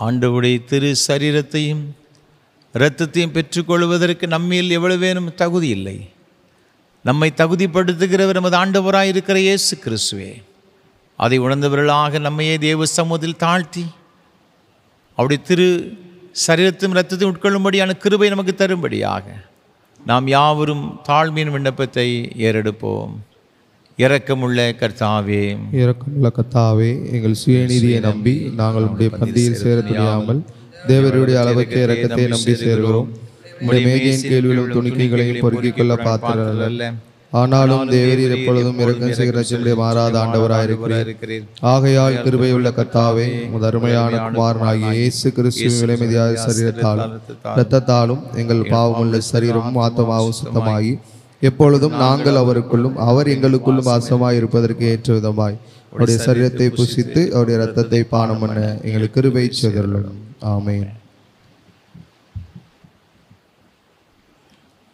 ஆண்டவருடைய திரு சரீரத்தையும் இரத்தத்தையும் பெற்றுக்கொள்வதற்கு நம்மில் எவ்வளவேனும் தகுதி இல்லை. நம்மை தகுதிப்படுத்துகிறவர் நமது ஆண்டவராய் இருக்கிற இயேசு கிறிஸ்துவே. அதை உணர்ந்தவர்களாக நம்மையே தேவ சமூகத்தில் தாழ்த்தி அவருடைய திரு சரீரத்தையும் இரத்தத்தையும் உட்கொள்ளும்படியான கிருபை நமக்கு தரும்படியாக நாம் யாவரும் தாழ்மையின் விண்ணப்பத்தை ஏறெடுப்போம். இரக்கமுள்ள கர்த்தாவே, இரக்கமுள்ள கர்த்தாவே, எங்கள் சுயநீதியை நம்பி நாங்கள் உடைய பந்தியில் சேர துணியாமல் தேவருடைய அளவுக்கு இரக்கத்தை நம்பி சேர்கிறோம். உடைய மேகையின் கேள்வியிலும் துணிக்கைகளையும் பொறுக்கிக் கொள்ள பாத்திரர் அல்ல. ஆனாலும் தேவரீர் எப்பொழுதும் இரக்கம் செய்கிற மாறாத ஆண்டவராயிருக்கிறீர். ஆகையால் கிருபையுள்ள கர்த்தாவே, உமது அருமையான குமாரனாகிய இயேசு கிறிஸ்துவின் விலைமதியாய சரீரத்தாலும் இரத்தத்தாலும் எங்கள் பாவமுள்ள சரீரமும் ஆத்மாவும் சுத்தமாகி எப்பொழுதும் நாங்கள் அவருக்குள்ளும் அவர் எங்களுக்குள்ளும் வாசமாய் இருப்பதற்கு ஏற்ற விதமாய் அவருடைய சரீரத்தை புசித்து அவருடைய இரத்தத்தை பானம் பண்ண எங்களுக்கு கிருபை செய்தருளும். ஆமென்.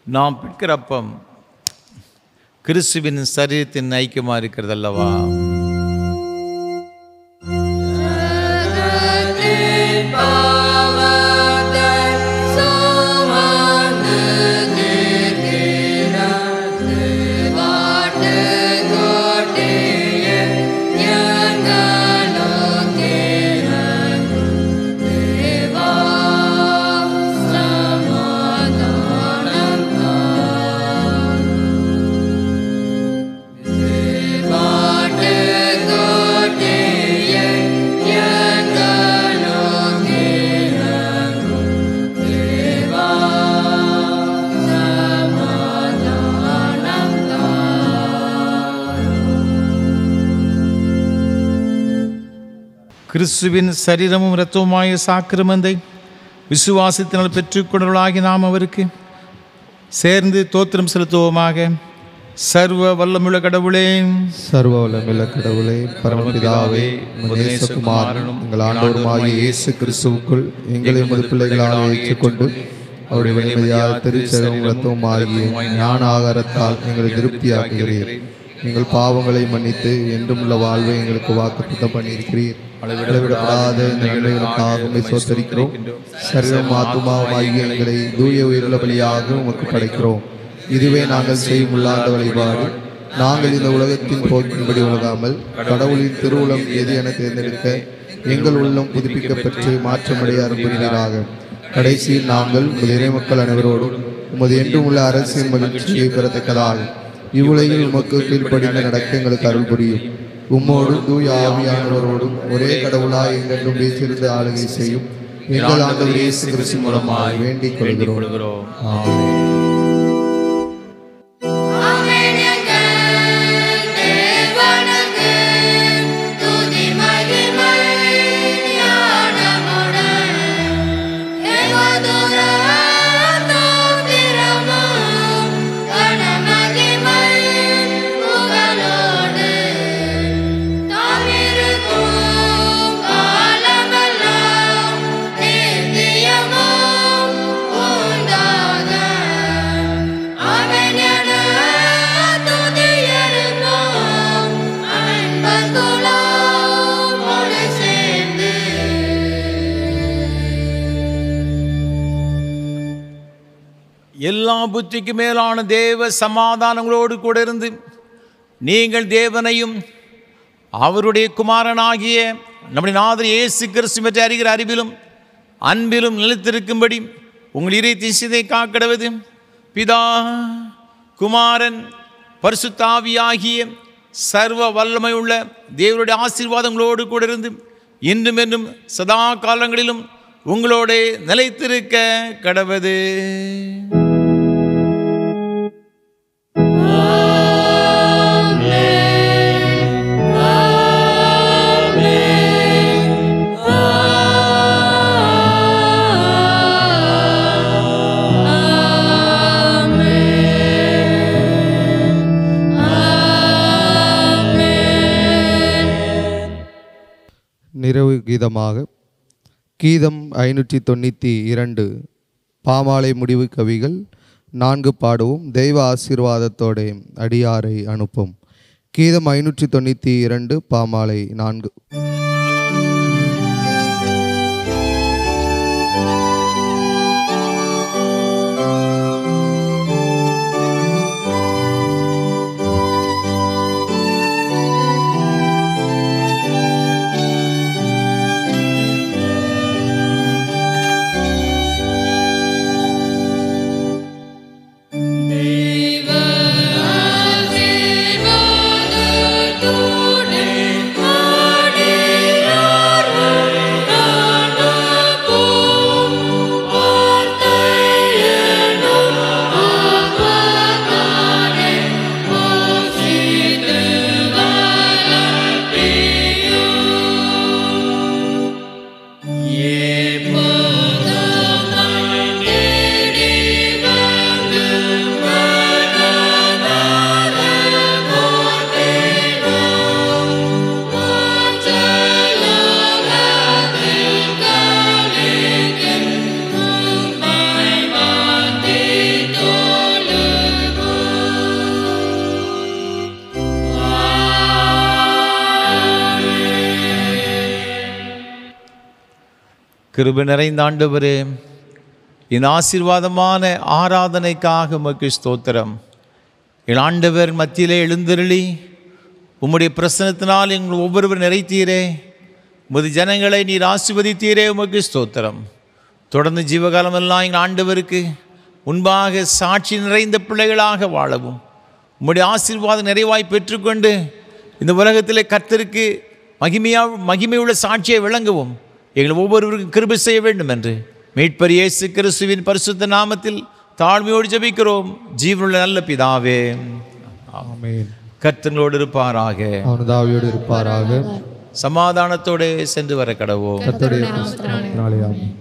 நாம் பிற்கிற அப்பம் கிறிஸ்துவின் சரீரத்தின் ஐக்கியமா இருக்கிறது அல்லவா? கிறிஸ்துவின் சரீரமும் இரத்தமுமாய சாக்கிரமந்தை விசுவாசத்தினால் பெற்றுக்கொண்டவர்களாகி நாம் அவருக்கு சேர்ந்து தோத்திரம் செலுத்துவோமாக. சர்வ வல்லமுள்ள கடவுளே, சர்வ வல்லமுள்ள கடவுளே, பரமபிதாவே, நேசகுமாரனும் எங்கள் ஆண்டவருமாகிய இயேசு கிறிஸ்துவுக்குள் எங்களை உமது பிள்ளைகளாக ஏற்றுக்கொண்டு அவருடைய விலைமதியாய திருச்சரமும் இரத்தமும் ஆகிய ஞான ஆகாரத்தால் எங்களை திருப்தியாக்குகிறீர். எங்கள் பாவங்களை மன்னித்து என்றும் உள்ள வாழ்வை எங்களுக்கு வாக்குத்தத்தம் பண்ணியிருக்கிறீர். அளவிடப்படாத இந்த நிலைகளுக்காக சோத்தரிக்கிறோம். சரீரம் ஆத்துமாவும் ஆகிய எங்களை தூய உயிருள்ள பலியாக உமக்கு படைக்கிறோம். இதுவே நாங்கள் செய்யும் உள்ளாண்ட வழிபாடு. நாங்கள் இந்த உலகத்தின் போக்கின்படி உலகாமல் கடவுளின் திருவுளம் எது என தேர்ந்தெடுக்க எங்கள் உள்ளம் புதுப்பிக்கப்பட்டு மாற்றமடைய அனுப்புகிறார்கள். கடைசியில் நாங்கள் உமது இறைமக்கள் அனைவரோடும் உமது என்றும் உள்ள அரசின் மகிழ்ச்சியை பெறத்தக்கதாக இவ்வுலகில் உமக்கு கீழ்ப்படிந்து நடக்க எங்களுக்கு அருள் புரியும். உம்மோடும் தூய ஆவியானவரோடும் ஒரே கடவுளாய் எங்கென்றும் வீற்றிருந்து ஆளுகை செய்யும் எங்கள் ஆண்டவர் இயேசு கிறிஸ்து மூலமாய் வேண்டிக் கொள்கிறோம். ஆமென். எல்லா புத்திக்கு மேலான தேவ சமாதானங்களோடு கூட இருந்து நீங்கள் தேவனையும் அவருடைய குமாரனாகிய நம்முடைய நாதர் இயேசு கிறிஸ்து பற்றி அறிகிற அறிவிலும் அன்பிலும் நிலைத்திருக்கும்படி உங்கள் இறை திசையை காக்கடவது பிதா குமாரன் பரிசுத்த ஆவியாகிய சர்வ வல்லமை உள்ள தேவனுடைய ஆசீர்வாதங்களோடு கூட இருந்து இன்றும் என்றும் சதா காலங்களிலும் உங்களோட நிலைத்திருக்க கடவது. நிறைவு கீதமாக கீதம் 592 பாமாலை முடிவு கவிகள் 4 பாடுவோம். தெய்வ ஆசீர்வாதத்தோட அடியாரை அனுப்பும். கீதம் 592 பாமாலை 4. கிருபை நிறைந்த ஆண்டவரே, இந்த ஆசீர்வாதமான ஆராதனைக்காக உமக்கு ஸ்தோத்திரம். என் ஆண்டவர் மத்தியிலே எழுந்தருளி உம்முடைய பிரசனத்தினால் எங்கள் ஒவ்வொருவர் நிறைத்தீரே. உமது ஜனங்களை நீர் ஆசீர்வதித்தீரே, உமக்கு ஸ்தோத்திரம். தொடர்ந்து ஜீவகாலமெல்லாம் எங்கள் ஆண்டவருக்கு முன்பாக சாட்சி நிறைந்த பிள்ளைகளாக வாழவும், உம்முடைய ஆசீர்வாதம் நிறைவாய் பெற்றுக்கொண்டு இந்த உலகத்திலே கர்த்தருக்கு மகிமையுள்ள சாட்சியை விளங்கவும் எங்கள் ஒவ்வொருவருக்கும் கிருபை செய்ய வேண்டும் என்று மீட்பர் இயேசு கிறிஸ்துவின் பரிசுத்த நாமத்தில் தாழ்மையோடு ஜெபிக்கிறோம் ஜீவனுள்ள நல்ல பிதாவே. ஆமென். கர்த்தரோடு இருப்பாராக, அவனது ஆவியோடு இருப்பாராக. சமாதானத்தோடு சென்று வர கடவோம். கர்த்தருடைய நாமத்தினாலே ஆமென்.